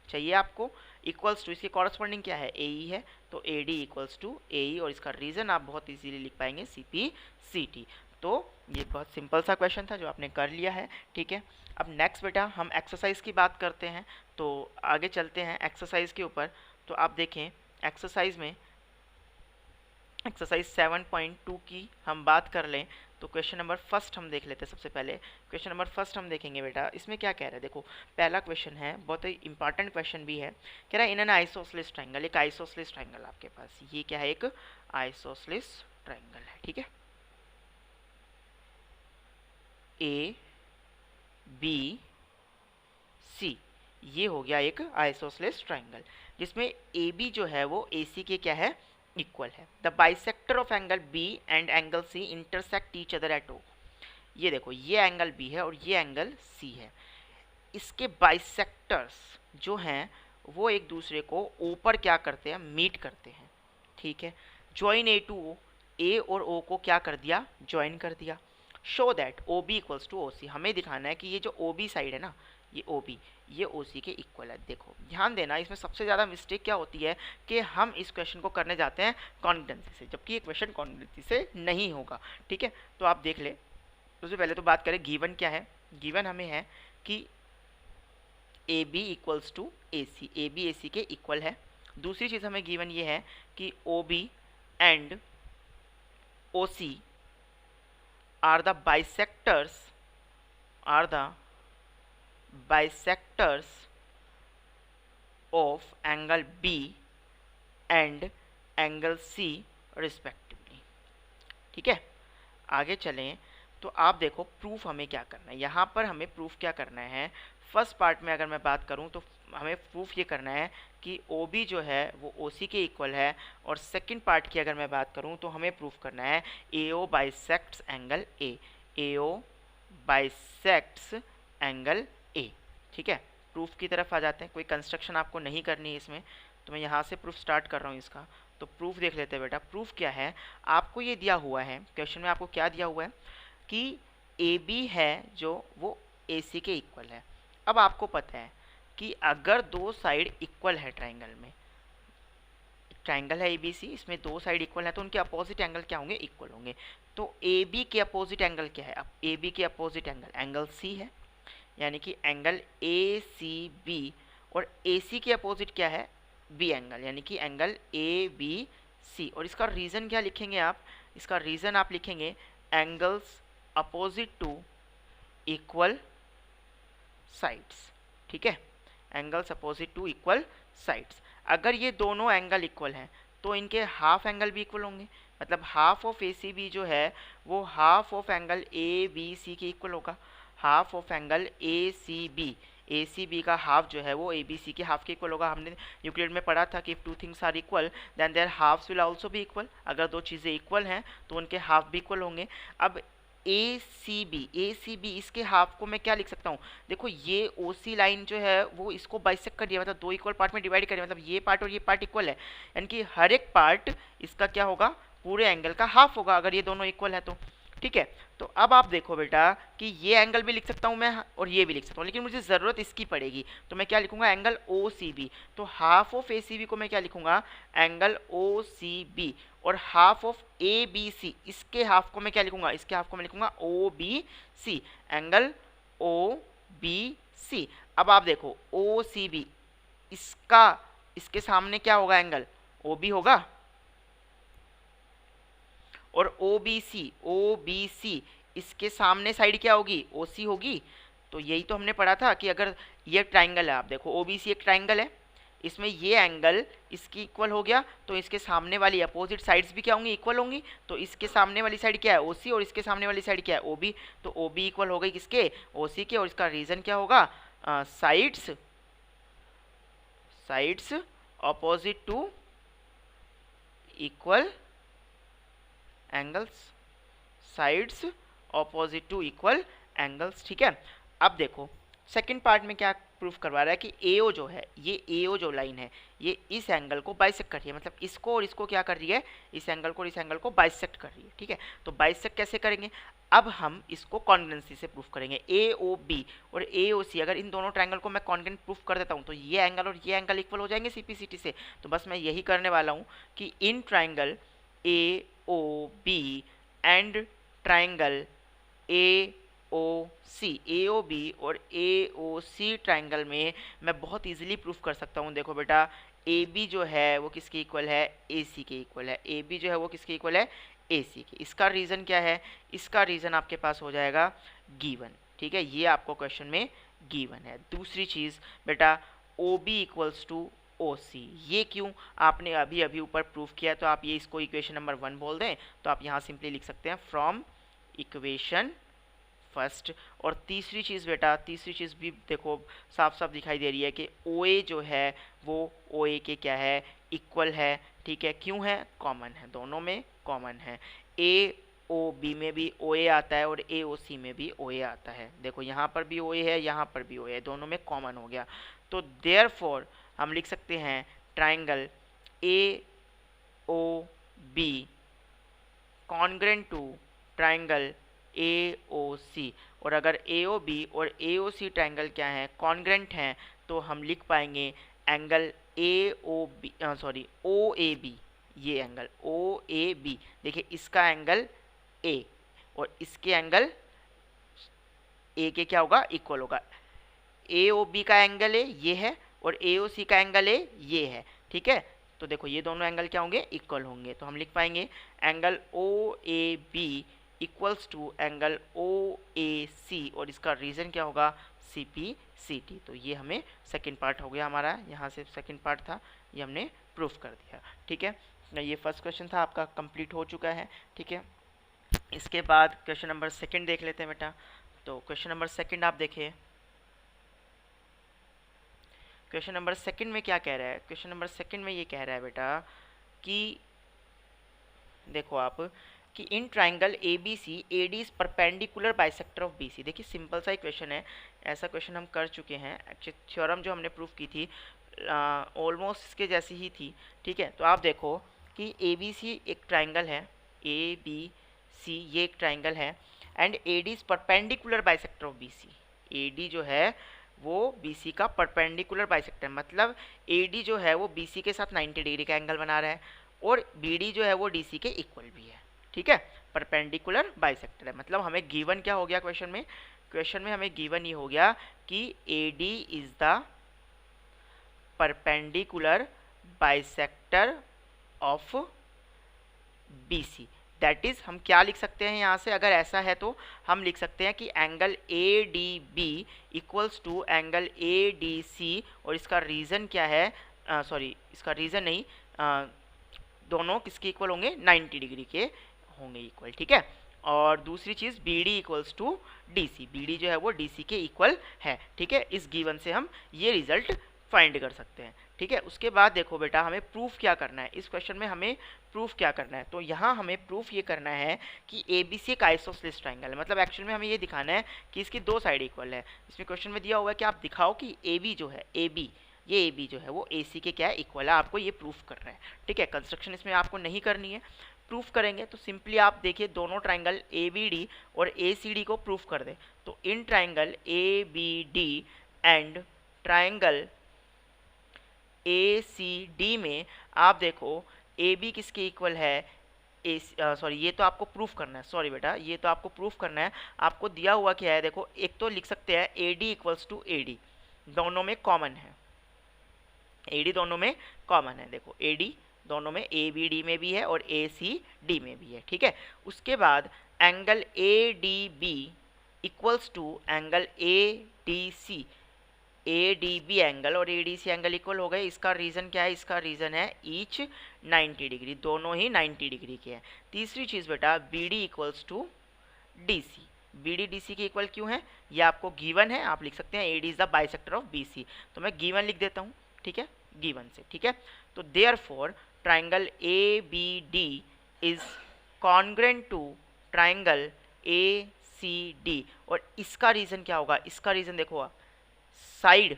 चाहिए आपको इक्वल्स टू, इसकी कॉरस्पॉन्डिंग क्या है, ए ई है, तो ए डी इक्वल्स टू ए ई। और इसका रीज़न आप बहुत इजीली लिख पाएंगे सी पी सी टी। तो ये बहुत सिंपल सा क्वेश्चन था जो आपने कर लिया है। ठीक है, अब नेक्स्ट बेटा हम एक्सरसाइज की बात करते हैं, तो आगे चलते हैं एक्सरसाइज के ऊपर। तो आप देखें एक्सरसाइज में एक्सरसाइज 7.2 की हम बात कर लें तो क्वेश्चन नंबर फर्स्ट हम देख लेते हैं। सबसे पहले क्वेश्चन नंबर फर्स्ट हम देखेंगे बेटा, इसमें क्या कह रहा है, देखो पहला क्वेश्चन है, बहुत ही इंपॉर्टेंट क्वेश्चन भी है। कह रहा है इन एन आइसोसेलेस ट्राइंगल, एक आइसोसेलेस ट्राइंगल आपके पास, ये क्या है, एक आइसोसेलेस ट्राइंगल है। ठीक है, ए बी सी, ये हो गया एक आइसोसेलेस ट्राइंगल जिसमें ए बी जो है वो ए सी के क्या है, इक्वल है। The bisector of angle B and angle C intersect each other at O, ये देखो ये एंगल बी है और ये एंगल सी है, इसके बाइसेक्टर्स जो हैं वो एक दूसरे को ओ पर क्या करते हैं, मीट करते हैं। ठीक है, ज्वाइन ए टू ओ, ए और ओ को क्या कर दिया, ज्वाइन कर दिया। Show that O B equals to O C, हमें दिखाना है कि ये जो ओ बी साइड है ना, ये ओ बी ये ओ सी के इक्वल है। देखो ध्यान देना, इसमें सबसे ज़्यादा मिस्टेक क्या होती है कि हम इस क्वेश्चन को करने जाते हैं कॉन्ग्रुएंसी से, जबकि ये क्वेश्चन कॉन्ग्रुएंसी से नहीं होगा। ठीक है, तो आप देख ले, सबसे पहले तो बात करें गिवन क्या है, गिवन हमें है कि A B equals to A C, A B A C के इक्वल है। दूसरी चीज़ हमें गिवन ये है कि O B and O C are the bisectors of angle B and angle C respectively। ठीक है, आगे चलें तो आप देखो प्रूफ हमें क्या करना है, यहाँ पर हमें प्रूफ क्या करना है। फर्स्ट पार्ट में अगर मैं बात करूँ तो हमें प्रूफ ये करना है कि OB जो है वो OC के इक्वल है। और सेकंड पार्ट की अगर मैं बात करूँ तो हमें प्रूफ करना है AO bisects angle A, AO bisects angle A। ठीक है, प्रूफ की तरफ आ जाते हैं, कोई कंस्ट्रक्शन आपको नहीं करनी है इसमें, तो मैं यहाँ से प्रूफ स्टार्ट कर रहा हूँ इसका। तो प्रूफ देख लेते हैं बेटा, प्रूफ क्या है, आपको ये दिया हुआ है क्वेश्चन में, आपको क्या दिया हुआ है कि AB है जो वो AC के इक्वल है। अब आपको पता है कि अगर दो साइड इक्वल है ट्राइंगल में, ट्राइंगल है ABC, इसमें दो साइड इक्वल है तो उनके अपोजिट एंगल क्या होंगे, इक्वल होंगे। तो AB के अपोजिट एंगल क्या है, अब AB के अपोजिट एंगल C है, यानी कि एंगल ACB, और AC के अपोजिट क्या है, B एंगल, यानी कि एंगल ABC। और इसका रीज़न क्या लिखेंगे आप, इसका रीज़न आप लिखेंगे angles opposite to equal sides, ठीक है, angles opposite to equal sides. अगर ये दोनों एंगल इक्वल हैं तो इनके हाफ एंगल भी इक्वल होंगे, मतलब half of A C B जो है वो half of angle A B C के इक्वल होगा। Half of angle A C B का हाफ जो है वो ए बी सी के हाफ के इक्वल होगा। हमने यूक्लिड में पढ़ा था कि if two things are equal then their halves will also be equal. अगर दो चीज़ें इक्वल हैं तो उनके हाफ भी इक्वल होंगे। अब ए सी बी इसके हाफ को मैं क्या लिख सकता हूँ, देखो ये ओ सी लाइन जो है वो इसको बाइसेक्ट कर दिया, मतलब दो इक्वल पार्ट में डिवाइड कर दिया, मतलब ये पार्ट और ये पार्ट इक्वल है, यानी कि हर एक पार्ट इसका क्या होगा, पूरे एंगल का हाफ होगा अगर ये दोनों इक्वल है तो, ठीक है। तो अब आप देखो बेटा कि ये एंगल भी लिख सकता हूँ मैं और ये भी लिख सकता हूँ, लेकिन मुझे ज़रूरत इसकी पड़ेगी तो मैं क्या लिखूंगा, एंगल ओ सी बी। तो half of A C B को मैं क्या लिखूंगा, एंगल ओ सी बी, और half of A B C, इसके हाफ को मैं क्या लिखूंगा, इसके हाफ को मैं लिखूंगा O B C, angle O B C. अब आप देखो ओ सी बी इसका, इसके सामने क्या होगा, एंगल ओ बी होगा, और ओ बी सी इसके सामने साइड क्या होगी, ओ सी होगी। तो यही तो हमने पढ़ा था कि अगर ये ट्राइंगल है, आप देखो ओ बी सी एक ट्राइंगल है, इसमें ये एंगल इसकी इक्वल हो गया तो इसके सामने वाली अपोजिट साइड्स भी क्या होंगी, इक्वल होंगी। तो इसके सामने वाली साइड क्या है, ओ सी, और इसके सामने वाली साइड क्या है, ओ बी। तो ओ बी इक्वल हो गई किसके, ओ सी के, और इसका रीजन क्या होगा, sides opposite to equal angles, sides opposite to equal angles, ठीक है। अब देखो सेकंड पार्ट में क्या प्रूफ करवा रहा है कि एओ जो है, ये एओ जो लाइन है ये इस एंगल को बाइसेक्ट कर रही है, मतलब इसको और इसको क्या कर रही है, इस एंगल को और इस एंगल को बाइसेक्ट कर रही है, ठीक है। तो बाइसेक्ट कैसे करेंगे, अब हम इसको कॉन्ग्रुएंसी से प्रूफ करेंगे। ए ओ बी और ए ओ सी, अगर इन दोनों ट्रायंगल को मैं कॉन्ग्रुएंट प्रूफ कर देता हूँ तो ये एंगल और ये एंगल इक्वल हो जाएंगे सीपीसीटी से। तो बस मैं यही करने वाला हूँ कि in triangle A O B and triangle A O B और ए ओ सी ट्राइंगल में मैं बहुत इजीली प्रूफ कर सकता हूँ। देखो बेटा ए बी जो है वो किसके इक्वल है, ए सी के इक्वल है, ए बी जो है वो किसके इक्वल है, ए सी के। इसका रीज़न क्या है, इसका रीज़न आपके पास हो जाएगा गिवन, ठीक है, ये आपको क्वेश्चन में गिवन है। दूसरी चीज़ बेटा O B equals to O C, ये क्यों, आपने अभी अभी ऊपर प्रूफ किया तो आप ये इसको इक्वेशन नंबर 1 बोल दें तो आप यहाँ सिंपली लिख सकते हैं फ्रॉम इक्वेशन फर्स्ट। और तीसरी चीज़ बेटा, तीसरी चीज़ भी देखो साफ साफ दिखाई दे रही है कि ओ ए जो है वो ओ ए के क्या है, इक्वल है, ठीक है। क्यों है, कॉमन है, दोनों में कॉमन है। ए ओ बी में भी ओ ए आता है और ए ओ सी में भी ओ ए आता है, देखो यहाँ पर भी ओ ए है, यहाँ पर भी ओ ए है, दोनों में कॉमन हो गया। तो देयरफॉर हम लिख सकते हैं triangle A O B congruent to triangle A O C. और अगर ए ओ बी और ए ओ सी ट्राइंगल क्या है, कॉन्ग्रेंट हैं, तो हम लिख पाएंगे angle A O B, sorry O A B, ये एंगल ओ ए बी, देखिए इसका एंगल ए और इसके एंगल ए के क्या होगा, इक्वल होगा। ए ओ बी का एंगल ए ये है और ए ओ सी का एंगल ए ये है, ठीक है। तो देखो ये दोनों एंगल क्या होंगे, इक्वल होंगे। तो हम लिख पाएंगे angle O A B equals to angle O A C, और इसका रीज़न क्या होगा, सी पी सी टी। तो ये हमें सेकंड पार्ट हो गया हमारा, यहाँ से सेकंड पार्ट था ये हमने प्रूफ कर दिया, ठीक है। ये फर्स्ट क्वेश्चन था आपका, कंप्लीट हो चुका है, ठीक है। इसके बाद क्वेश्चन नंबर सेकंड देख लेते हैं बेटा। तो क्वेश्चन नंबर सेकंड आप देखिए, क्वेश्चन नंबर सेकंड में क्या कह रहा है, क्वेश्चन नंबर सेकंड में ये कह रहा है बेटा कि देखो आप कि in triangle A B C A D is perpendicular bisector of B C. देखिए सिंपल सा ही क्वेश्चन है, ऐसा क्वेश्चन हम कर चुके हैं, एक्चुअली थ्योरम जो हमने प्रूफ की थी ऑलमोस्ट इसके जैसी ही थी, ठीक है। तो आप देखो कि ए बी सी एक ट्राइंगल है, ए बी सी ये एक ट्राइंगल है, and A D is perpendicular bisector of B C. A D जो है वो बी सी का परपेंडिकुलर बाइसेक्टर, मतलब ए डी जो है वो बी सी के साथ 90 डिग्री का एंगल बना रहा है, और बी डी जो है वो डी सी के इक्वल भी है, ठीक है, परपेंडिकुलर बाइसेक्टर है। मतलब हमें गिवन क्या हो गया क्वेश्चन में, क्वेश्चन में हमें गिवन ये हो गया कि A D is the perpendicular bisector of B C. That is हम क्या लिख सकते हैं यहाँ से, अगर ऐसा है तो हम लिख सकते हैं कि angle A D B equals to angle A D C, और इसका रीज़न क्या है, सॉरी इसका रीज़न नहीं, दोनों किसके इक्वल होंगे, 90 डिग्री के होंगे इक्वल, ठीक है। और दूसरी चीज़ B D equals to D C, B D जो है वो डी सी के इक्वल है, ठीक है। इस गिवन से हम ये रिजल्ट फाइंड कर सकते हैं, ठीक है। उसके बाद देखो बेटा हमें प्रूफ क्या करना है, इस क्वेश्चन में हमें प्रूफ क्या करना है, तो यहाँ हमें प्रूफ ये करना है कि ए बी सी एक आइसोसेलेस ट्राइंगल है, मतलब एक्चुअल में हमें ये दिखाना है कि इसकी दो साइड इक्वल है। इसमें क्वेश्चन में दिया हुआ है कि आप दिखाओ कि ए बी जो है, ए बी ये ए बी जो है वो ए सी के क्या है, इक्वल है, आपको ये प्रूफ करना है, ठीक है। कंस्ट्रक्शन इसमें आपको नहीं करनी है, प्रूफ करेंगे तो सिंपली आप देखिए दोनों ट्राइंगल ए बी डी और ए सी डी को प्रूफ कर दे, तो इन triangle A B D and triangle A C D में आप देखो ए बी किसके इक्वल है, ए सॉरी ये तो आपको प्रूफ करना है, सॉरी बेटा ये तो आपको प्रूफ करना है। आपको दिया हुआ क्या है, देखो एक तो लिख सकते हैं A D equals to A D, दोनों में कॉमन है, ए डी दोनों में कॉमन है, देखो ए डी दोनों में ए बी डी में भी है और ए सी डी में भी है, ठीक है। उसके बाद angle A D B equals to angle A D C, A D B angle और A D C angle equal हो गए। इसका रीज़न क्या है, इसका रीज़न है ईच 90 डिग्री, दोनों ही 90 डिग्री के हैं। तीसरी चीज़ बेटा B D equals to D C, B D D C के इक्वल क्यों है, ये आपको गिवन है, आप लिख सकते हैं A D is the bisector of B C, तो मैं गिवन लिख देता हूँ, ठीक है, गिवन से, ठीक है। तो therefore triangle A B D is congruent to triangle A C D, और इसका रीज़न क्या होगा, इसका रीज़न देखो साइड,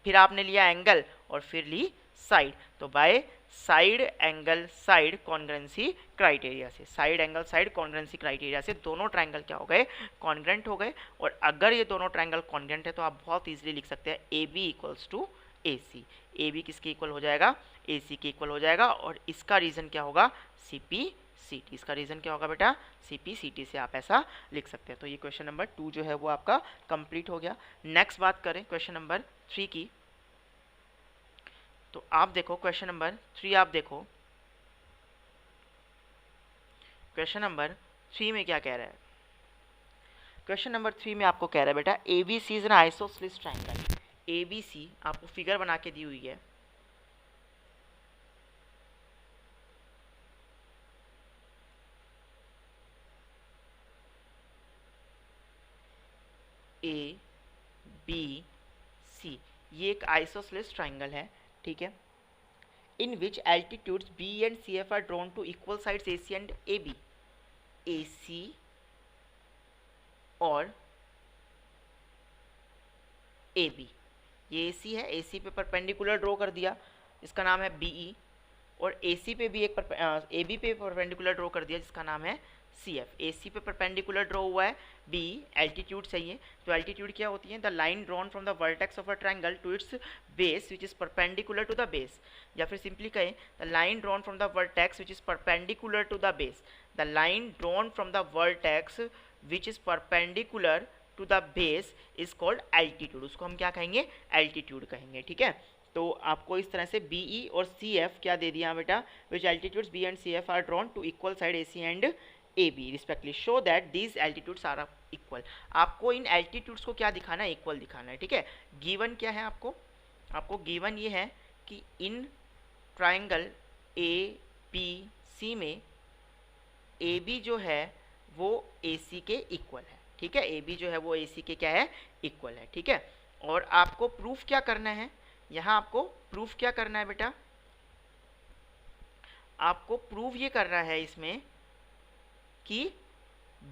फिर आपने लिया एंगल और फिर ली साइड, तो by side angle side congruency criteria से, side angle side congruency criteria से दोनों ट्राइंगल क्या हो गए, कॉन्ग्रेंट हो गए। और अगर ये दोनों ट्राइंगल कॉन्ग्रेंट है तो आप बहुत इजीली लिख सकते हैं A B equals to A C, A B किसके इक्वल हो जाएगा, ए सी के इक्वल हो जाएगा, और इसका रीज़न क्या होगा, सी पी सी टी, इसका रीज़न क्या होगा बेटा, सी पी सी टी से आप ऐसा लिख सकते हैं। तो ये क्वेश्चन नंबर 2 जो है वो आपका कंप्लीट हो गया। नेक्स्ट बात करें क्वेश्चन नंबर 3 की, तो आप देखो क्वेश्चन नंबर 3, आप देखो क्वेश्चन नंबर 3 में क्या कह रहा है। क्वेश्चन नंबर 3 में आपको कह रहा है बेटा A B C is an isosceles triangle, A B C आपको फिगर बना के दी हुई है, ए बी सी ये एक आइसोसेलेस ट्राइंगल है, ठीक है, in which altitudes B and C F are drawn to equal sides A C and A B, A C और ए बी, ये ए सी है, ए सी पे परपेंडिकुलर ड्रॉ कर दिया, इसका नाम है बी ई, और ए सी पे भी एक ए बी पे परपेंडिकुलर ड्रॉ कर दिया जिसका नाम है सी एफ। ए सी पे परपेंडिकुलर ड्रॉ हुआ है, बी एल्टीट्यूड चाहिए, तो एल्टीट्यूड क्या होती है, the line drawn from the vertex of a triangle to its base which is perpendicular to the base, या फिर सिंपली कहें the line drawn from the vertex which is perpendicular to the base, the line drawn from the vertex which is perpendicular to the base is called altitude, उसको हम क्या कहेंगे, altitude कहेंगे, ठीक है। तो आपको इस तरह से बी ई और सी एफ क्या दे दिया बेटा, which altitudes B and C F are drawn to equal side A C and A B respectively, show that these altitudes are equal. आपको इन एल्टीट्यूड्स को क्या दिखाना है, इक्वल दिखाना है, ठीक है। गिवन क्या है आपको गिवन ये है कि इन ट्राइंगल ए बी सी में ए बी जो है वो ए सी के इक्वल है, ठीक है, ए बी जो है वो ए सी के क्या है, इक्वल है, ठीक है। और आपको प्रूफ क्या करना है, यहाँ आपको प्रूफ क्या करना है बेटा, आपको प्रूव ये करना है इसमें कि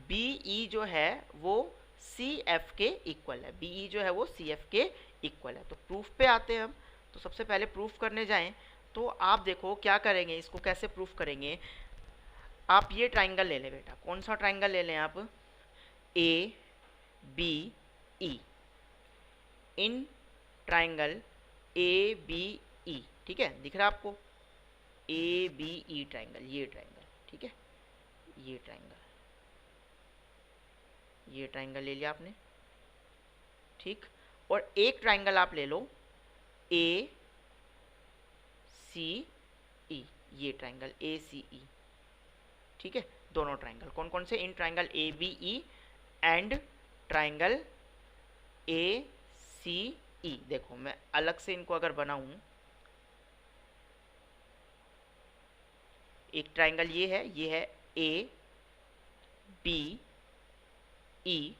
बी ई जो है वो सी एफ के इक्वल है, बी ई जो है वो सी एफ के इक्वल है। तो प्रूफ पे आते हैं हम, तो सबसे पहले प्रूफ करने जाएं तो आप देखो क्या करेंगे, इसको कैसे प्रूफ करेंगे। आप ये ट्राइंगल ले लें बेटा, कौन सा ट्राइंगल ले लें आप, A B E, in triangle A B E, ठीक है, दिख रहा है आपको, ए बी ई ट्राइंगल, ये ट्राइंगल, ठीक है, ये ट्राइंगल ले लिया आपने, ठीक। और एक ट्राइंगल आप ले लो ए सी ई, ये ट्राइंगल ए सी ई, ठीक है, दोनों ट्राइंगल कौन कौन से, इन triangle A B E and triangle A C E. देखो मैं अलग से इनको अगर बनाऊं, एक ट्राइंगल ये है ए बी ई,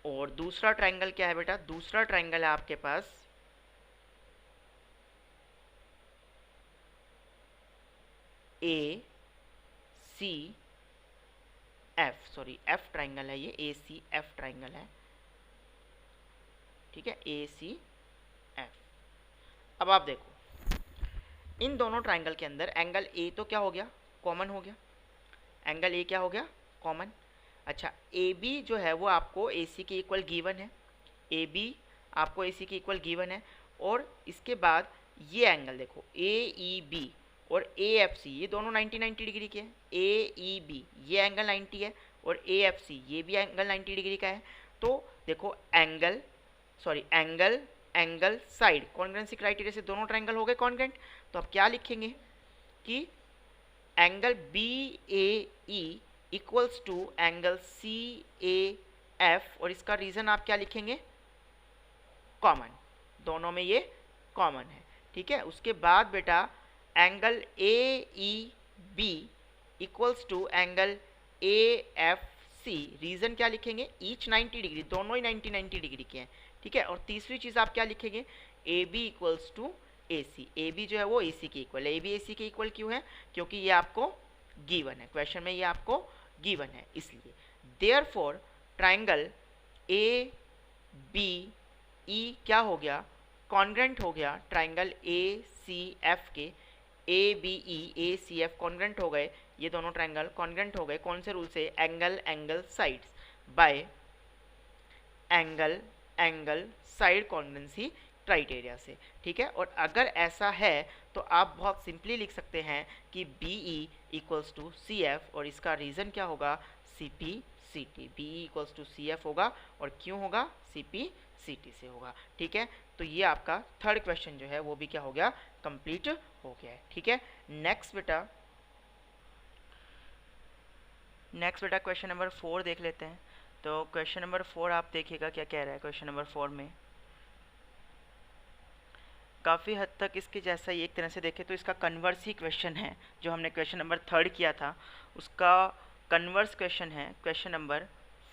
और दूसरा ट्राइंगल क्या है बेटा, दूसरा ट्राइंगल है आपके पास A C F, sorry F triangle है ये, ए सी एफ ट्राइंगल है, ठीक है, ए सी एफ। अब आप देखो इन दोनों ट्राइंगल के अंदर एंगल ए तो क्या हो गया, कॉमन हो गया, एंगल ए क्या हो गया, कॉमन। अच्छा ए बी जो है वो आपको ए सी के इक्वल गिवन है, ए बी आपको ए सी के इक्वल गिवन है, और इसके बाद ये एंगल देखो ए ई बी और ए एफ सी, ये दोनों 90 डिग्री के हैं, ए ई बी ये एंगल 90 है और ए एफ सी ये भी एंगल 90 डिग्री का है। तो देखो angle angle side congruency criteria से दोनों ट्राइंगल हो गए कॉन्ग्रुएंट। तो अब क्या लिखेंगे कि angle B A E equals to angle C A F, और इसका रीज़न आप क्या लिखेंगे, कॉमन, दोनों में ये कॉमन है, ठीक है। उसके बाद बेटा angle A E B equals to angle A F C, reason क्या लिखेंगे, ईच 90 डिग्री, दोनों ही 90 डिग्री के हैं, ठीक है। और तीसरी चीज़ आप क्या लिखेंगे, A B equals to A C, A B जो है वो ए सी के इक्वल है। ए बी ए सी के इक्वल क्यों है, क्योंकि ये आपको गिवन है, क्वेश्चन में ये आपको गिवन है इसलिए। Therefore triangle A B E क्या हो गया, कॉन्ग्रुएंट हो गया ट्राइंगल ए सी एफ के, A B E A C F congruent हो गए, ये दोनों ट्राइंगल कॉन्ग्रुएंट हो गए कौन से रूल से, angle sides by angle side congruency criteria से, ठीक है। और अगर ऐसा है तो आप बहुत सिंपली लिख सकते हैं कि B E equals to C F, और इसका रीज़न क्या होगा, C P C T, B E equals to C F होगा, और क्यों होगा, सी पी सी टी से होगा, ठीक है। तो ये आपका थर्ड क्वेश्चन जो है वो भी क्या हो गया, कंप्लीट हो गया है, ठीक है। नेक्स्ट बेटा क्वेश्चन नंबर 4 देख लेते हैं। तो क्वेश्चन नंबर 4 आप देखिएगा क्या कह रहा है। क्वेश्चन नंबर 4 में काफ़ी हद तक इसके जैसा ही, एक तरह से देखें तो इसका कन्वर्स ही क्वेश्चन है, जो हमने क्वेश्चन नंबर 3 किया था उसका कन्वर्स क्वेश्चन है क्वेश्चन नंबर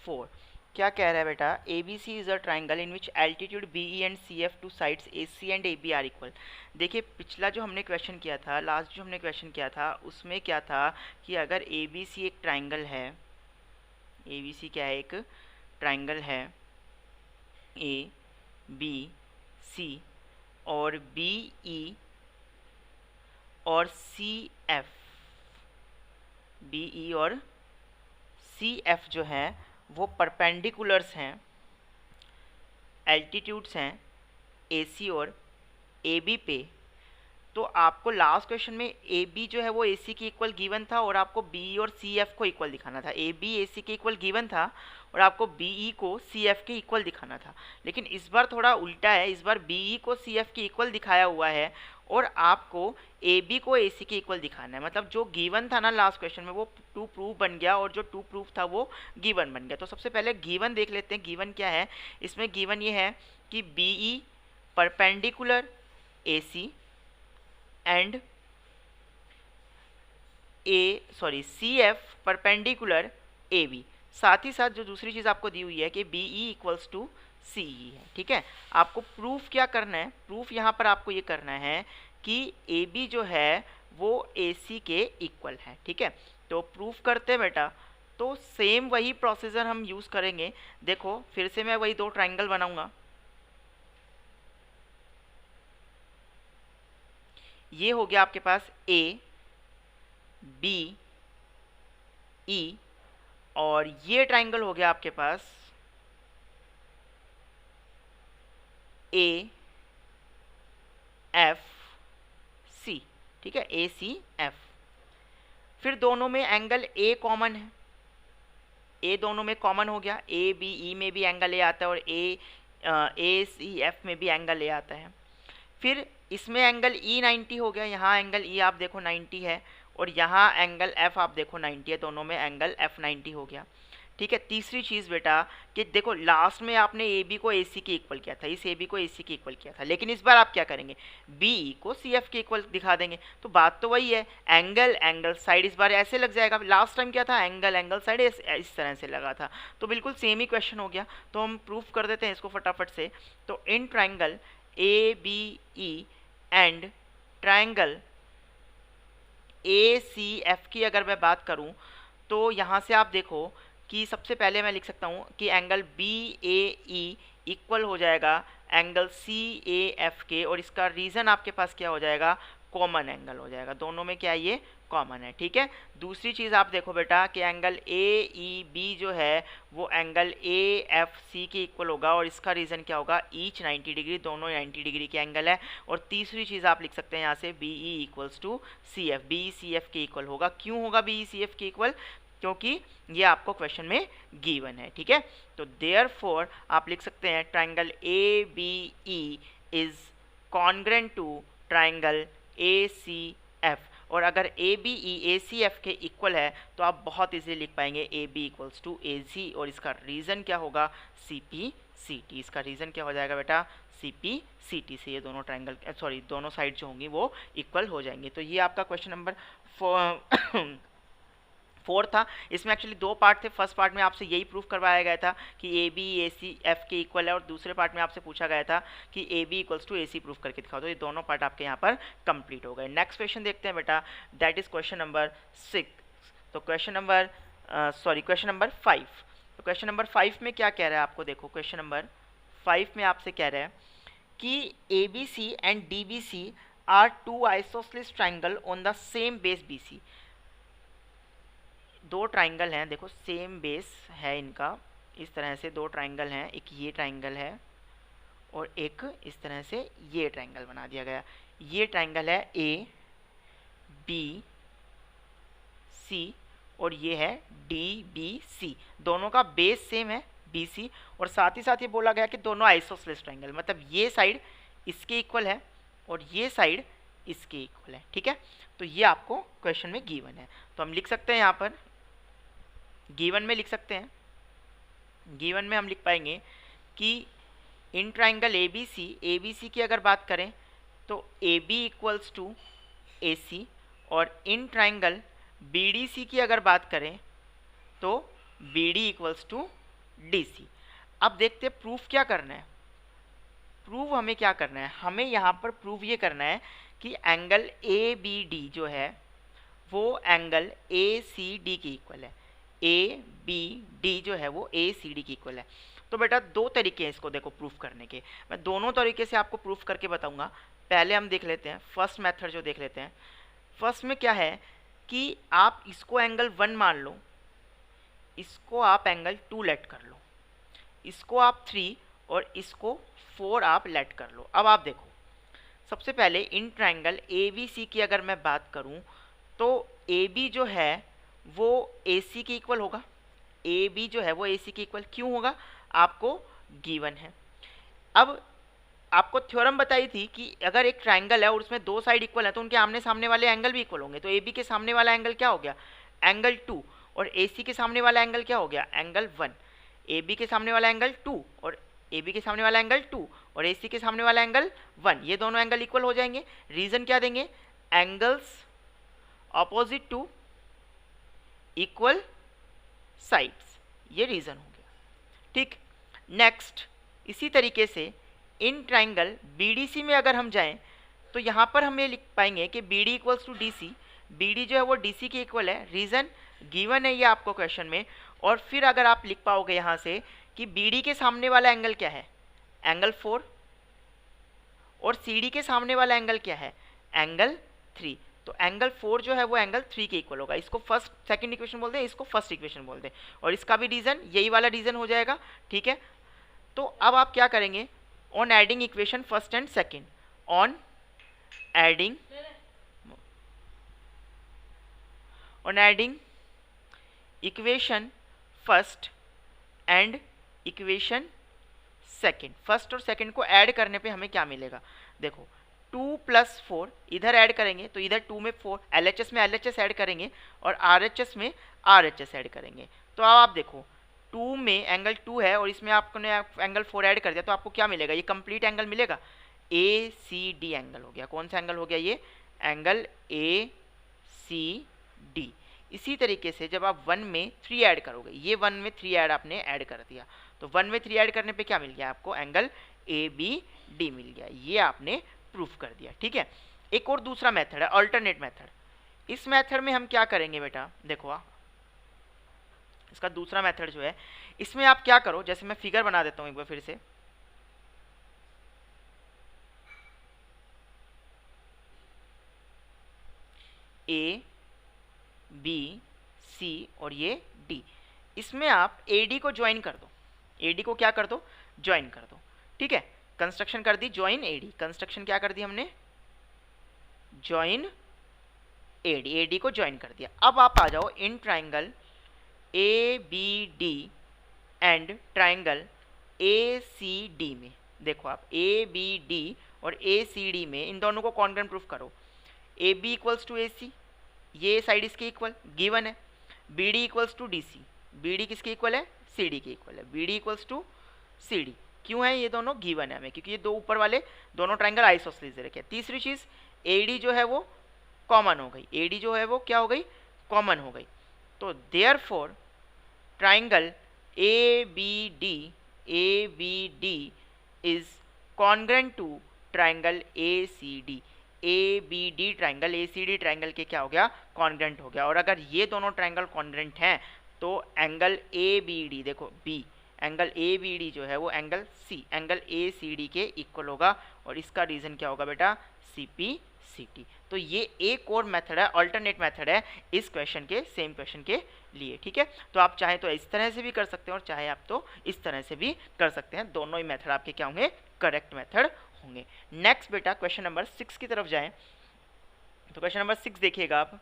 4। क्या कह रहा है बेटा, A B C is a triangle in which altitude B E and C F to sides A C and A B are equal. देखिए पिछला जो हमने क्वेश्चन किया था, लास्ट जो हमने क्वेश्चन किया था, उसमें क्या था कि अगर ए बी सी एक ट्राइंगल है, ए बी सी क्या है, एक ट्राइंगल है, ए बी सी और बी ई और सी एफ, बी ई और सी एफ जो है वो परपेंडिकुलर्स हैं, एल्टीट्यूड्स हैं ए सी और ए बी पे। तो आपको लास्ट क्वेश्चन में ए बी जो है वो ए सी के इक्वल गिवन था, और आपको बी और सी एफ को इक्वल दिखाना था। ए बी ए सी के इक्वल गिवन था और आपको बी ई को सी एफ के इक्वल दिखाना था। लेकिन इस बार थोड़ा उल्टा है, इस बार बी ई को सी एफ के इक्वल दिखाया हुआ है और आपको ए बी को ए सी के इक्वल दिखाना है। मतलब जो गिवन था ना लास्ट क्वेश्चन में वो टू प्रूफ बन गया, और जो टू प्रूफ था वो गिवन बन गया। तो सबसे पहले गिवन देख लेते हैं, गिवन क्या है। इसमें गिवन ये है कि B E perpendicular A C and C F perpendicular A B. साथ ही साथ जो दूसरी चीज़ आपको दी हुई है कि बी ई इक्वल्स टू सी ई है, ठीक है। आपको प्रूफ क्या करना है, प्रूफ यहाँ पर आपको ये करना है कि ए बी जो है वो ए सी के इक्वल है, ठीक है। तो प्रूफ करते हैं बेटा, तो सेम वही प्रोसीजर हम यूज़ करेंगे। देखो फिर से मैं वही दो ट्राइंगल बनाऊंगा, ये हो गया आपके पास ए बी ई, और ये ट्राइंगल हो गया आपके पास ए एफ सी, ठीक है, ए सी एफ। फिर दोनों में एंगल ए कॉमन है, ए दोनों में कॉमन हो गया, ए बी ई में भी एंगल ए आता है और ए सी एफ में भी एंगल ए आता है। फिर इसमें एंगल ई 90 हो गया, यहाँ एंगल ई आप देखो 90 है, और यहाँ एंगल एफ आप देखो 90 है, दोनों में एंगल एफ 90 हो गया। ठीक है, तीसरी चीज़ बेटा कि देखो लास्ट में आपने ए बी को ए सी के इक्वल किया था, इस ए बी को ए सी के इक्वल किया था, लेकिन इस बार आप क्या करेंगे, बी को सी एफ के इक्वल दिखा देंगे। तो बात तो वही है, एंगल एंगल साइड इस बार ऐसे लग जाएगा, लास्ट टाइम क्या था, एंगल एंगल साइड इस तरह से लगा था, तो बिल्कुल सेम ही क्वेश्चन हो गया। तो हम प्रूफ कर देते हैं इसको फटाफट से। तो इन triangle A B E and triangle A C F की अगर मैं बात करूं तो यहाँ से आप देखो कि सबसे पहले मैं लिख सकता हूँ कि angle B A E equal हो जाएगा एंगल सी ए एफ के, और इसका रीज़न आपके पास क्या हो जाएगा, कॉमन एंगल हो जाएगा, दोनों में क्या ये कॉमन है। ठीक है, दूसरी चीज़ आप देखो बेटा कि एंगल ए ई बी जो है वो एंगल ए एफ सी के इक्वल होगा, और इसका रीज़न क्या होगा, ईच 90 डिग्री, दोनों 90 डिग्री के एंगल है। और तीसरी चीज़ आप लिख सकते हैं यहाँ से B E equals to C F, B E C F के इक्वल होगा। क्यों होगा बी ई सी एफ के इक्वल, क्योंकि ये आपको क्वेश्चन में गिवन है। ठीक है, तो देयरफॉर आप लिख सकते हैं triangle A B E is congruent to triangle A C F, और अगर A B E A C F के इक्वल है तो आप बहुत इजीली लिख पाएंगे A B equals to A C, और इसका रीज़न क्या होगा, सी पी सी टी। इसका रीज़न क्या हो जाएगा बेटा, सी पी सी टी से ये दोनों ट्राइंगल सॉरी दोनों साइड जो होंगी वो इक्वल हो जाएंगे। तो ये आपका क्वेश्चन नंबर 4 था। इसमें एक्चुअली 2 पार्ट थे। फर्स्ट पार्ट में आपसे यही प्रूफ करवाया गया था कि A B A C F के इक्वल है, और दूसरे पार्ट में आपसे पूछा गया था कि A B equals to A C proof करके दिखाओ। तो ये दोनों पार्ट आपके यहाँ पर कंप्लीट हो गए। नेक्स्ट क्वेश्चन देखते हैं बेटा, दैट इज क्वेश्चन नंबर 6। तो क्वेश्चन नंबर 5। तो क्वेश्चन नंबर 5 में क्या कह रहा है आपको, देखो क्वेश्चन नंबर 5 में आपसे कह रहा है कि A B C and D B C are two isosceles triangle on the same base B C. दो ट्राइंगल हैं, देखो सेम बेस है इनका, इस तरह से दो ट्राइंगल हैं, एक ये ट्राइंगल है और एक इस तरह से ये ट्राइंगल बना दिया गया। ये ट्राइंगल है ए बी सी और ये है डी बी सी, दोनों का बेस सेम है बी सी, और साथ ही साथ ये बोला गया कि दोनों आइसोसेलेस ट्राइंगल, मतलब ये साइड इसके इक्वल है और ये साइड इसके इक्वल है। ठीक है, तो ये आपको क्वेश्चन में गिवन है। तो हम लिख सकते हैं यहाँ पर गिवन में लिख सकते हैं, गिवन में हम लिख पाएंगे कि इन ट्राइंगल ए बी सी की अगर बात करें तो A B equals to A C, और in triangle B D C की अगर बात करें तो B D equals to D C. अब देखते हैं प्रूफ क्या करना है। प्रूव हमें क्या करना है, हमें यहाँ पर प्रूव ये करना है कि एंगल ए बी डी जो है वो एंगल ए सी डी के इक्वल है, ए बी डी जो है वो ए सी डी के इक्वल है। तो बेटा दो तरीके हैं इसको देखो प्रूफ करने के, मैं दोनों तरीके से आपको प्रूफ करके बताऊंगा। पहले हम देख लेते हैं फर्स्ट मेथड जो देख लेते हैं। फर्स्ट में क्या है कि आप इसको एंगल 1 मान लो, इसको आप एंगल 2 लेट कर लो, इसको आप 3 और इसको 4 आप लेट कर लो। अब आप देखो सबसे पहले इन ट्राइंगल ए बी सी की अगर मैं बात करूं तो ए बी जो है वो ए सी के इक्वल होगा, ए बी जो है वो ए सी के इक्वल क्यों होगा, आपको गिवन है। अब आपको थ्योरम बताई थी कि अगर एक ट्राइंगल है और उसमें दो साइड इक्वल है तो उनके आमने सामने वाले एंगल भी इक्वल होंगे। तो ए बी के सामने वाला एंगल क्या हो गया, एंगल 2, और ए सी के सामने वाला एंगल क्या हो गया, एंगल 1। ए बी के सामने वाला एंगल 2 और ए बी के सामने वाला एंगल 2 और ए सी के सामने वाला एंगल 1, ये दोनों एंगल इक्वल हो जाएंगे। रीजन क्या देंगे, angles opposite to equal sides, ये रीजन हो गया। ठीक, नेक्स्ट इसी तरीके से इन ट्राइंगल बी डी सी में अगर हम जाएं तो यहाँ पर हम ये लिख पाएंगे कि B D equals to D C, B D जो है वो डी सी के इक्वल है, रीजन गिवन है ये आपको क्वेश्चन में। और फिर अगर आप लिख पाओगे यहाँ से कि बी डी के सामने वाला एंगल क्या है, एंगल 4, और सी डी के सामने वाला एंगल क्या है, एंगल 3। तो एंगल 4 जो है वो एंगल 3 के इक्वल होगा। इसको फर्स्ट सेकंड इक्वेशन बोलते हैं, इसको फर्स्ट इक्वेशन बोलते हैं, और इसका भी रीजन यही वाला रीजन हो जाएगा। ठीक है, तो अब आप क्या करेंगे, on adding equation first and second, on adding equation first and equation second, first और सेकंड को ऐड करने पे हमें क्या मिलेगा, देखो 2 + 4 इधर ऐड करेंगे तो इधर 2 में 4, LHS में LHS ऐड करेंगे और RHS में RHS ऐड करेंगे। तो अब आप देखो 2 में एंगल 2 है और इसमें आपने एंगल 4 ऐड कर दिया तो आपको क्या मिलेगा, ये कंप्लीट एंगल मिलेगा, ACD एंगल हो गया। कौन सा एंगल हो गया, ये एंगल ACD। इसी तरीके से जब आप 1 में 3 ऐड करोगे, ये 1 में 3 ऐड आपने ऐड कर दिया तो 1 में 3 ऐड करने पे क्या मिल गया आपको, एंगल ABD मिल गया। ये आपने प्रूफ कर दिया। ठीक है, एक और दूसरा मेथड है अल्टरनेट मेथड। इस मेथड में हम क्या करेंगे बेटा, देखो इसका दूसरा मेथड जो है, इसमें आप क्या करो, जैसे मैं फिगर बना देता हूं एक बार फिर से, A B C और ये D, इसमें आप AD को ज्वाइन कर दो, AD को क्या कर दो, ज्वाइन कर दो। ठीक है, कंस्ट्रक्शन कर दी ज्वाइन AD, कंस्ट्रक्शन क्या कर दी हमने, ज्वाइन AD, AD को ज्वाइन कर दिया। अब आप आ जाओ in triangle ABD and triangle ACD में। देखो आप ABD और ACD में इन दोनों को कॉन्ग्रुएंट प्रूफ करो। AB इक्वल्स टू AC, ये साइड इसके इक्वल गिवन है। BD equals to DC, BD किसके इक्वल है, CD के इक्वल है। BD इक्वल्स टू CD क्यों है, ये दोनों गिवन है हमें, क्योंकि ये दो ऊपर वाले दोनों ट्राइंगल आइसोसेलेस दे रखे हैं। तीसरी चीज AD जो है वो कॉमन हो गई, AD जो है वो क्या हो गई, कॉमन हो गई। तो therefore triangle ABD is congruent to triangle ACD, ABD triangle ACD triangle के क्या हो गया, कॉन्ग्रुएंट हो गया। और अगर ये दोनों ट्राइंगल कॉन्ग्रुएंट हैं तो एंगल ABD, देखो B, एंगल ABD जो है वो एंगल C, एंगल ACD के इक्वल होगा। और इसका रीजन क्या होगा बेटा, CPCT। तो ये एक और मेथड है, अल्टरनेट मेथड है इस क्वेश्चन के, सेम क्वेश्चन के लिए। ठीक है, तो आप चाहे तो इस तरह से भी कर सकते हैं और चाहे आप तो इस तरह से भी कर सकते हैं। दोनों ही मेथड आपके क्या होंगे, करेक्ट मेथड होंगे। नेक्स्ट बेटा क्वेश्चन नंबर 6 की तरफ जाएं। तो क्वेश्चन नंबर 6 देखिएगा आप।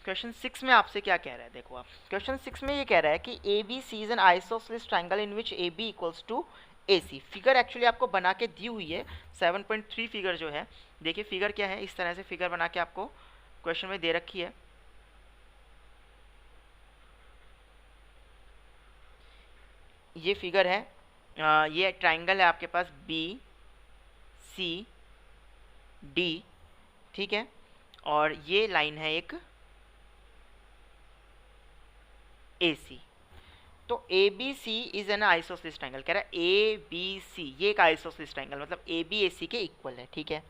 क्वेश्चन 6 में आपसे क्या कह रहा है, देखो आप क्वेश्चन 6 में ये कह रहा है कि ABC is an isosceles triangle in which AB equals to AC। Figure actually आपको बना के दी हुई है 7.3 फिगर जो है। देखिए फिगर क्या है, इस तरह से फिगर बना के आपको क्वेश्चन में दे रखी है। ये फिगर है, ये ट्राइंगल है आपके पास BCD। ठीक है, और ये लाइन है एक AC। तो ABC is an isosceles triangle, कह रहा है ABC ये एक आइसोसेलेस ट्राइंगल, मतलब AB AC के इक्वल है। ठीक है,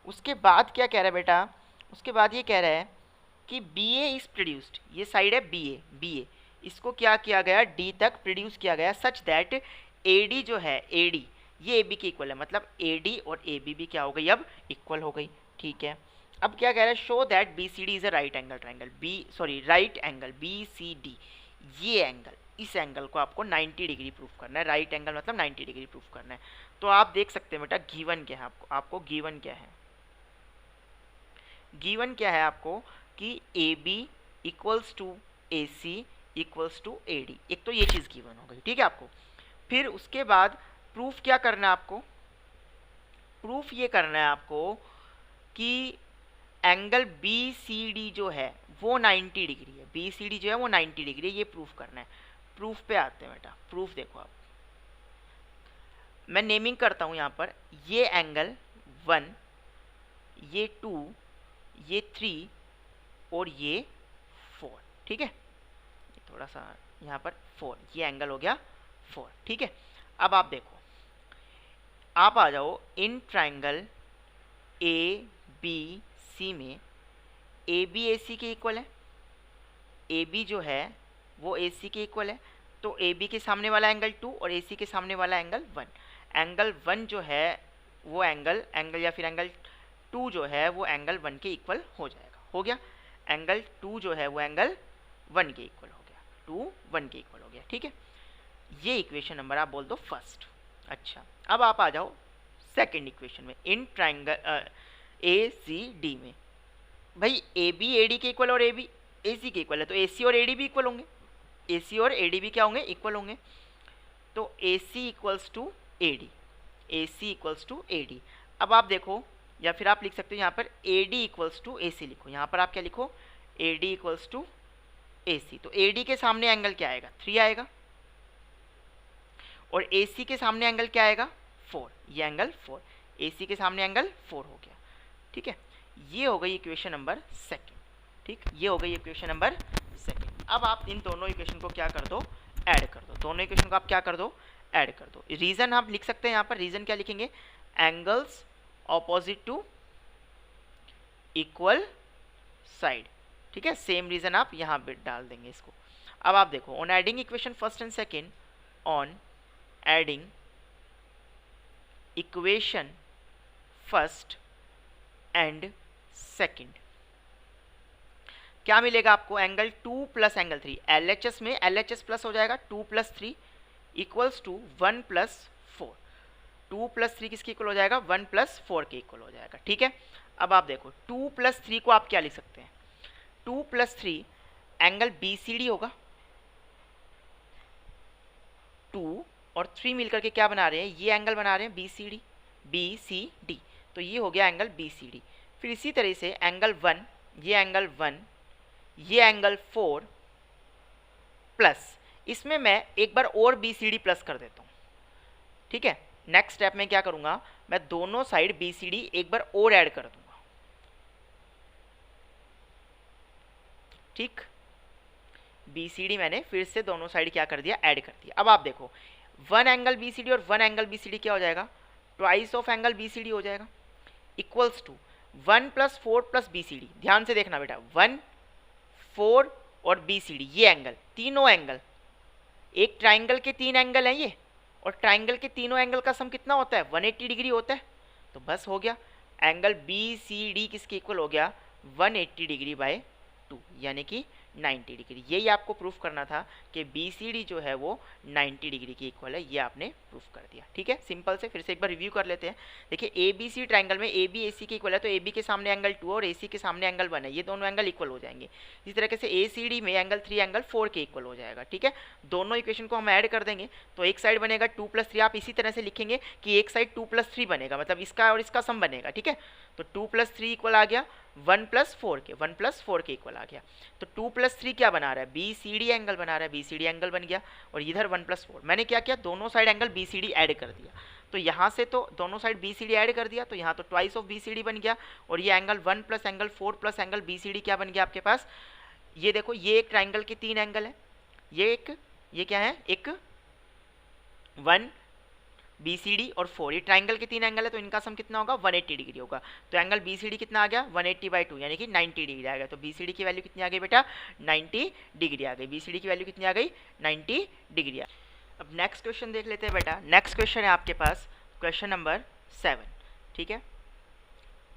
उसके बाद क्या कह रहा है बेटा, उसके बाद ये कह रहा है कि BA इज प्रोड्यूस्ड, ये साइड है BA, इसको क्या किया गया, D तक प्रोड्यूस किया गया सच दैट AD जो है, AD ये AB के इक्वल है, मतलब AD और AB भी क्या हो गई, अब इक्वल हो गई। ठीक है, अब क्या कह रहा है, show that BCD is a right angle triangle, right angle BCD, ये एंगल, इस एंगल को आपको 90 डिग्री प्रूफ करना है। राइट एंगल मतलब 90 डिग्री प्रूफ करना है। तो आप देख सकते हैं बेटा गिवन क्या है आपको गिवन क्या है, गिवन क्या है आपको कि AB equals to AC equals to AD, एक तो ये चीज़ गिवन हो गई। ठीक है, आपको फिर उसके बाद प्रूफ क्या करना है आपको, प्रूफ ये करना है आपको कि एंगल BCD जो है वो 90 डिग्री है, BCD जो है वो 90 डिग्री है, ये प्रूफ करना है। प्रूफ पे आते हैं बेटा, प्रूफ देखो आप, मैं नेमिंग करता हूँ यहाँ पर, ये एंगल 1, ये 2, ये 3 और ये 4। ठीक है, थोड़ा सा यहाँ पर 4, ये एंगल हो गया 4। ठीक है, अब आप देखो, आप आ जाओ इन ट्राइंगल ABC में, AB AC के इक्वल है, AB जो है वो AC के इक्वल है, तो AB के सामने वाला एंगल 2 और AC के सामने वाला एंगल 1। एंगल 1 जो है वो एंगल या फिर एंगल 2 जो है वो एंगल 1 के इक्वल हो जाएगा, हो गया। एंगल 2 जो है वो एंगल 1 के इक्वल हो गया, 2 1 के इक्वल हो गया। ठीक है, ये इक्वेशन नंबर आप बोल दो फर्स्ट। अच्छा, अब आप आ जाओ सेकेंड इक्वेशन में, इन ट्राइंगल ACD में। भाई AB AD के इक्वल और AB AC के इक्वल है, तो AC और AD भी इक्वल होंगे, AC और AD भी क्या होंगे, इक्वल होंगे। तो AC equals to AD, A C equals to A D. अब आप देखो, या फिर आप लिख सकते हो यहाँ पर ए डी इक्वल्स टू ए सी लिखो। यहाँ पर आप क्या लिखो, ए डी इक्वल्स टू ए सी। तो ए डी के सामने एंगल क्या आएगा, 3 आएगा, और ए सी के सामने एंगल क्या आएगा, 4। ये एंगल 4, ए सी के सामने एंगल 4 हो गया। ठीक है, ये हो गई इक्वेशन नंबर सेकेंड। ठीक, ये हो गई इक्वेशन नंबर सेकेंड। अब आप इन दोनों इक्वेशन को क्या कर दो, ऐड कर दो। दोनों इक्वेशन को आप क्या कर दो, ऐड कर दो। रीजन आप लिख सकते हैं यहाँ पर, रीजन क्या लिखेंगे, angles opposite to equal side. ठीक है, सेम रीजन आप यहाँ पे डाल देंगे इसको। अब आप देखो, on adding equation first and second, on adding equation first and second, क्या मिलेगा आपको, एंगल 2 प्लस एंगल 3। LHS में LHS प्लस हो जाएगा, 2 plus 3 equals to 1 plus 4। 2 plus 3 किसके इक्वल हो जाएगा, 1 प्लस 4 के इक्वल हो जाएगा। ठीक है, अब आप देखो 2 प्लस 3 को आप क्या लिख सकते हैं, 2 प्लस 3 एंगल BCD होगा। 2 और 3 मिलकर के क्या बना रहे हैं, ये एंगल बना रहे हैं BCD। तो ये हो गया एंगल BCD। फिर इसी तरह से एंगल 1, ये एंगल 1, ये एंगल 4 प्लस, इसमें मैं एक बार और BCD प्लस कर देता हूँ। ठीक है, नेक्स्ट स्टेप में क्या करूँगा, मैं दोनों साइड BCD एक बार और ऐड कर दूंगा। ठीक, BCD मैंने फिर से दोनों साइड क्या कर दिया, ऐड कर दिया। अब आप देखो 1 एंगल BCD और 1 एंगल BCD क्या हो जाएगा, ट्वाइस ऑफ एंगल BCD हो जाएगा, equals to 1 plus 4 plus BCD। ध्यान से देखना बेटा, 1, 4 और BCD, ये एंगल, तीनों एंगल, एक ट्राइंगल के 3 एंगल हैं ये, और ट्राइंगल के तीनों एंगल का सम कितना होता है, 180 डिग्री होता है। तो बस हो गया, एंगल BCD किसके इक्वल हो गया, 180 डिग्री बाय 2, यानी कि 90 डिग्री। यही आपको प्रूफ करना था कि BCD जो है वो 90 डिग्री की इक्वल है, ये आपने प्रूफ कर दिया। ठीक है, सिंपल से फिर से एक बार रिव्यू कर लेते हैं। देखिए ABC ट्राइंगल में AB AC के इक्वल है, तो AB के सामने एंगल 2 और AC के सामने एंगल 1 है, ये दोनों एंगल इक्वल हो जाएंगे। इसी तरीके से ACD में एंगल 3 एंगल 4 के इक्वल हो जाएगा। ठीक है, दोनों इक्वेशन को हम ऐड कर देंगे, तो एक साइड बनेगा 2 प्लस 3। आप इसी तरह से लिखेंगे कि एक साइड 2 प्लस 3 बनेगा, मतलब इसका और इसका सम बनेगा। ठीक है, तो 2 प्लस 3 इक्वल आ गया 1 प्लस 4 के, 1 प्लस 4 के इक्वल आ गया। तो 2 प्लस 3 क्या बना रहा है, BCD एंगल बना रहा है, BCD एंगल बन गया। और इधर 1 प्लस 4, मैंने क्या किया, दोनों साइड एंगल BCD ऐड कर दिया। तो यहाँ से तो दोनों साइड BCD ऐड कर दिया, तो यहाँ तो ट्वाइस ऑफ BCD बन गया। और ये angle 1 plus angle 4 plus angle BCD क्या बन गया आपके पास, ये देखो, ये एक ट्राइंगल के 3 एंगल है, ये क्या है, एक 1 BCD और 4, ये ट्राइंगल के 3 एंगल है, तो इनका सम कितना होगा, 180 डिग्री होगा। तो एंगल BCD कितना आ गया, 180/2, यानी कि 90 डिग्री आ गया। तो BCD की वैल्यू कितनी आ गई बेटा, 90 डिग्री आ गई। BCD की वैल्यू कितनी आ गई, 90 डिग्री। अब नेक्स्ट क्वेश्चन देख लेते हैं बेटा। नेक्स्ट क्वेश्चन है आपके पास क्वेश्चन नंबर 7। ठीक है,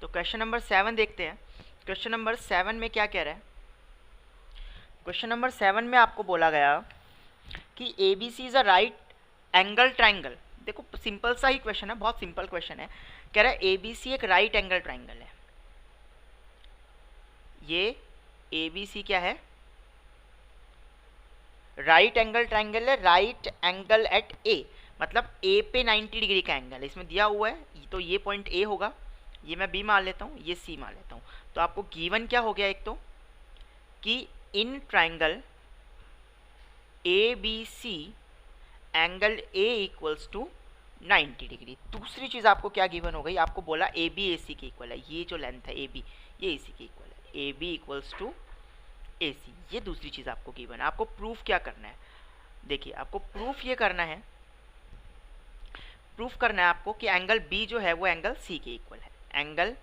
तो क्वेश्चन नंबर 7 देखते हैं। क्वेश्चन नंबर 7 में क्या कह रहा है, क्वेश्चन नंबर 7 में आपको बोला गया कि ABC is a right angle triangle. देखो सिंपल सा ही क्वेश्चन है, बहुत सिंपल क्वेश्चन है। कह रहा है ABC एक राइट एंगल ट्राइंगल है। ये ABC क्या है, राइट एंगल ट्राइंगल है, राइट एंगल एट A, मतलब A पे 90 डिग्री का एंगल है, इसमें दिया हुआ है। तो ये पॉइंट A होगा, ये मैं B मान लेता हूँ, ये C मान लेता हूँ। तो आपको गिवन क्या हो गया, एक तो कि in triangle ABC angle A equals to 90 degree. दूसरी चीज़ आपको क्या गिवन हो गई, आपको बोला AB AC के इक्वल है, ये जो लेंथ है AB, ये AC के इक्वल है, AB इक्वल्स टू AC, ये दूसरी चीज़ आपको गिवन है। आपको प्रूफ क्या करना है, देखिए आपको प्रूफ ये करना है, प्रूफ करना है आपको कि एंगल B जो है वो एंगल C के इक्वल है, एंगल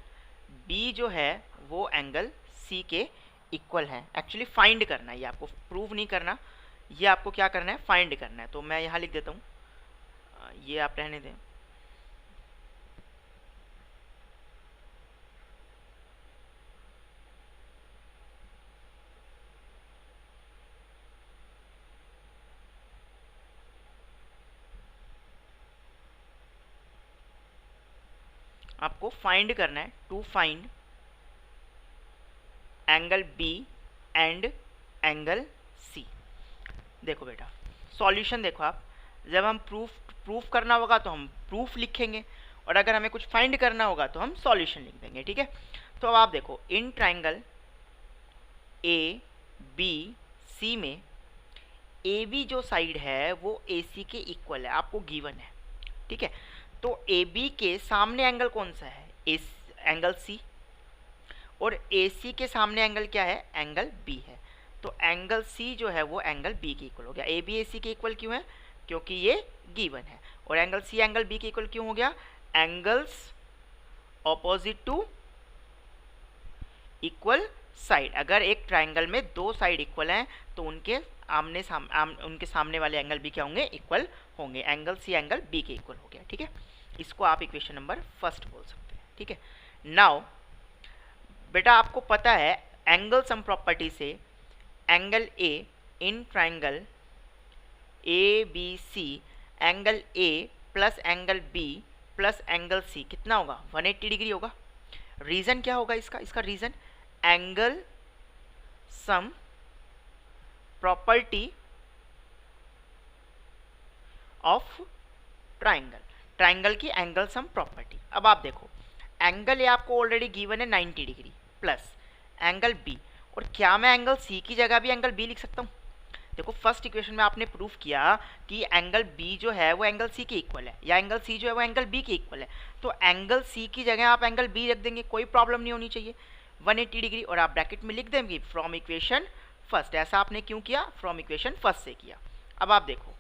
B जो है वो एंगल C के इक्वल है। एक्चुअली फाइंड करना है, ये आपको प्रूव नहीं करना, ये आपको क्या करना है, फाइंड करना है। तो मैं यहाँ लिख देता हूँ, ये आप रहने दें। आपको फाइंड करना है, to find angle B and angle C। देखो बेटा सॉल्यूशन देखो आप, जब हम प्रूफ करना होगा तो हम प्रूफ लिखेंगे, और अगर हमें कुछ फाइंड करना होगा तो हम सॉल्यूशन लिख देंगे, ठीक है। तो अब आप देखो, इन ट्राइंगल ए बी सी में ए बी जो साइड है वो ए सी के इक्वल है, आपको गिवन है, ठीक है। तो ए बी के सामने एंगल कौन सा है, एंगल सी, और ए सी के सामने एंगल क्या है, एंगल बी है। तो एंगल सी जो है वो एंगल बी के इक्वल हो गया। ए बी ए सी के इक्वल क्यों है, क्योंकि ये गिवन है। और एंगल सी एंगल बी के इक्वल क्यों हो गया, angles opposite to equal side. अगर एक ट्राइंगल में दो साइड इक्वल हैं तो उनके उनके सामने वाले एंगल भी क्या होंगे, इक्वल होंगे। एंगल सी एंगल बी के इक्वल हो गया, ठीक है। इसको आप इक्वेशन नंबर फर्स्ट बोल सकते हैं, ठीक है। नाउ बेटा आपको पता है एंगल सम प्रॉपर्टी से angle A in triangle A B C, angle A plus angle B plus angle C कितना होगा, 180 डिग्री होगा। रीजन क्या होगा इसका reason, angle sum property of triangle की एंगल सम प्रॉपर्टी। अब आप देखो, एंगल ए आपको ऑलरेडी गिवन है 90 डिग्री प्लस एंगल बी, और क्या मैं एंगल सी की जगह भी एंगल बी लिख सकता हूँ। देखो फर्स्ट इक्वेशन में आपने प्रूफ किया कि एंगल बी जो है वो एंगल सी के इक्वल है, या एंगल सी जो है वो एंगल बी के इक्वल है। तो एंगल सी की जगह आप एंगल बी रख देंगे, कोई प्रॉब्लम नहीं होनी चाहिए, 180 डिग्री, और आप ब्रैकेट में लिख देंगे फ्रॉम इक्वेशन फर्स्ट। ऐसा आपने क्यों किया, फ्रॉम इक्वेशन फर्स्ट से किया। अब आप देखो,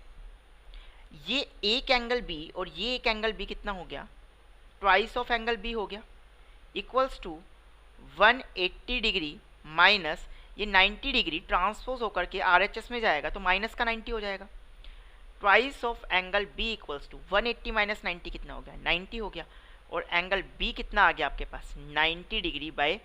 ये एक एंगल बी और ये एक एंगल बी कितना हो गया, ट्वाइस ऑफ एंगल बी हो गया, इक्वल्स टू 180 डिग्री माइनस ये 90 डिग्री ट्रांसपोज होकर के RHS में जाएगा तो माइनस का 90 हो जाएगा। Twice of angle B equals to 180 minus 90 कितना हो गया, 90 हो गया। और एंगल बी कितना आ गया आपके पास, 90 डिग्री बाय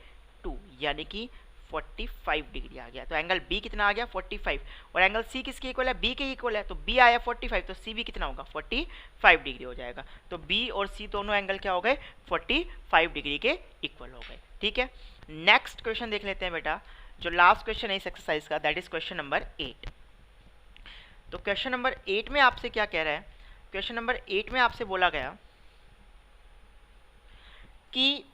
2 यानी कि 45 डिग्री आ गया। तो एंगल बी कितना आ गया, 45। और एंगल सी किसके इक्वल है, बी के इक्वल है, तो बी आया 45, तो सी भी कितना होगा, 45 डिग्री हो जाएगा। तो बी और सी दोनों एंगल क्या हो गए, 45 डिग्री के इक्वल हो गए, ठीक है। नेक्स्ट क्वेश्चन देख लेते हैं बेटा, जो लास्ट क्वेश्चन है इस एक्सरसाइज का, दैट इज क्वेश्चन नंबर 8। तो क्वेश्चन नंबर 8 में आपसे क्या कह रहा है, क्वेश्चन नंबर 8 में आपसे बोला गया कि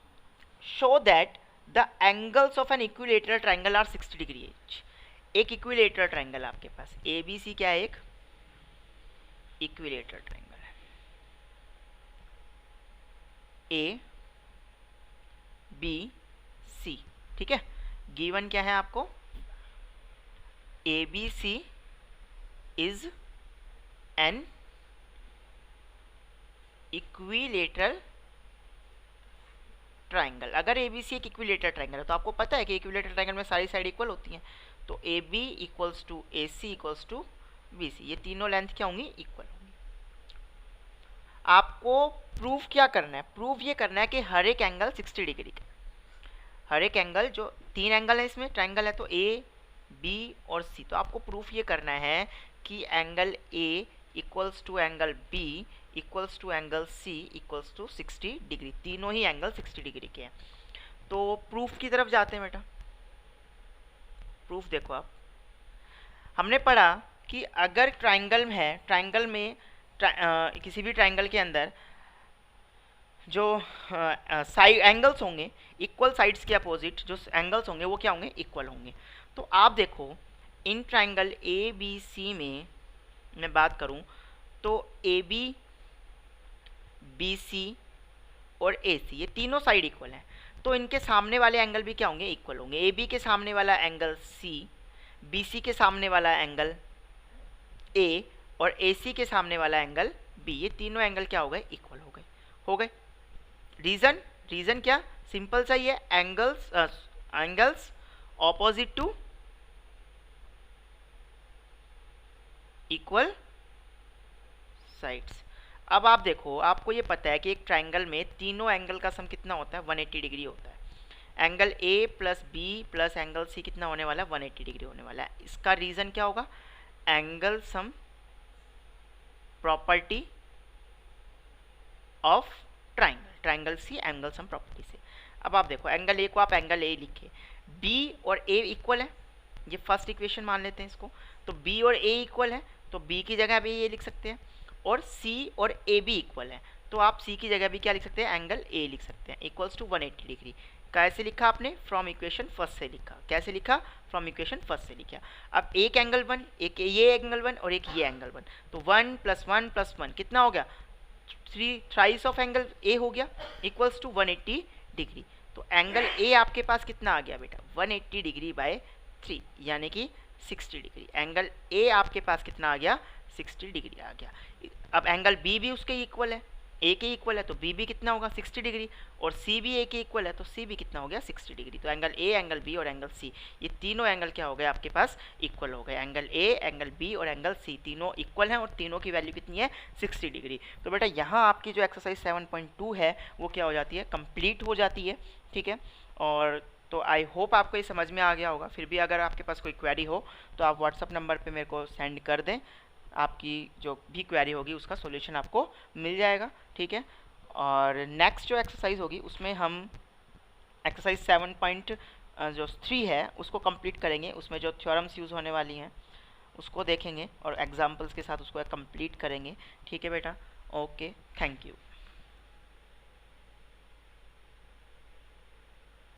show that the angles of an equilateral triangle are 60 degree each. एक इक्विलेटरल ट्राइंगल आपके पास ए बी सी क्या है, एक इक्विलेटरल ट्राइंगल है, ए बी सी, ठीक है। गिवन क्या है आपको, A B C is an equilateral triangle. अगर ए बी सी एक इक्विलेटरल ट्राइंगल है तो आपको पता है कि इक्विलेटरल ट्राइंगल में सारी साइड इक्वल होती हैं, तो A B equals to A C equals to B C, ये तीनों लेंथ क्या होंगी, इक्वल होंगी। आपको प्रूफ क्या करना है, प्रूफ ये करना है कि हर एक एंगल 60 डिग्री का, हर एक एंगल, जो तीन एंगल है इसमें ट्राइंगल है तो ए बी और सी, तो आपको प्रूफ ये करना है कि angle A equals to angle B equals to angle C equals to 60 degree, तीनों ही एंगल 60 डिग्री के हैं। तो प्रूफ की तरफ जाते हैं बेटा। प्रूफ देखो आप, हमने पढ़ा कि अगर ट्राइंगल है, ट्राइंगल में किसी भी ट्राइंगल के अंदर जो साइड एंगल्स होंगे, इक्वल साइड्स के अपोजिट जो एंगल्स होंगे वो क्या होंगे, इक्वल होंगे। तो आप देखो इन ट्राइंगल ए बी सी में मैं बात करूं तो ए बी बी सी और ए सी ये तीनों साइड इक्वल हैं, तो इनके सामने वाले एंगल भी क्या होंगे, इक्वल होंगे। ए बी के सामने वाला एंगल सी, बी सी के सामने वाला एंगल ए और ए सी के सामने वाला एंगल बी, ये तीनों एंगल क्या हो गए, इक्वल हो गए। रीजन क्या, सिंपल सा ही है, angles opposite to equal sides. अब आप देखो, आपको ये पता है कि एक ट्राइंगल में तीनों एंगल का सम कितना होता है, 180 डिग्री होता है। Angle A plus B plus angle C कितना होने वाला है, 180 डिग्री होने वाला है। इसका रीजन क्या होगा, angle sum property of triangle सी एंगल सम प्रॉपर्टी से। अब आप देखो एंगल ए को आप एंगल ए लिखे, बी और ए इक्वल है, ये फर्स्ट इक्वेशन मान लेते हैं इसको, तो बी और ए इक्वल है तो बी की जगह भी ये लिख सकते हैं, और सी और ए बी इक्वल है तो आप सी की जगह भी क्या लिख सकते हैं, एंगल ए लिख सकते हैं इक्वल्स टू 180 डिग्री। कैसे लिखा आपने, फ्रॉम इक्वेशन फर्स्ट से लिखा। कैसे लिखा, फ्रॉम इक्वेशन फर्स्ट से लिखा। अब एक एंगल 1, एक ये एंगल 1 और एक ये एंगल 1, तो 1 + 1 + 1 कितना हो गया, 3 थ्राइस ऑफ एंगल ए हो गया इक्वल्स टू 180 डिग्री। तो एंगल ए आपके पास कितना आ गया बेटा, 180 डिग्री बाय 3 यानी कि 60 डिग्री। एंगल ए आपके पास कितना आ गया, 60 डिग्री आ गया। अब एंगल बी भी उसके इक्वल है, ए के इक्वल है, तो बी भी कितना होगा, 60 डिग्री। और सी भी ए के इक्वल है, तो सी भी कितना हो गया, 60 डिग्री। तो एंगल ए, एंगल बी और एंगल सी, ये तीनों एंगल क्या हो गए आपके पास, इक्वल हो गए। एंगल ए, एंगल बी और एंगल सी तीनों इक्वल हैं और तीनों की वैल्यू कितनी है, 60 डिग्री। तो बेटा यहाँ आपकी जो एक्सरसाइज 7.2 है वो क्या हो जाती है, कंप्लीट हो जाती है। ठीक है, और तो आई होप आपको ये समझ में आ गया होगा। फिर भी अगर आपके पास कोई क्वेरी हो तो आप व्हाट्सअप नंबर पे मेरे को सेंड कर दें, आपकी जो भी क्वेरी होगी उसका सॉल्यूशन आपको मिल जाएगा। ठीक है, और नेक्स्ट जो एक्सरसाइज होगी उसमें हम एक्सरसाइज 7.3 है उसको कंप्लीट करेंगे। उसमें जो थ्योरम्स यूज़ होने वाली हैं उसको देखेंगे और एग्जांपल्स के साथ उसको कंप्लीट करेंगे। ठीक है बेटा, ओके, थैंक यू।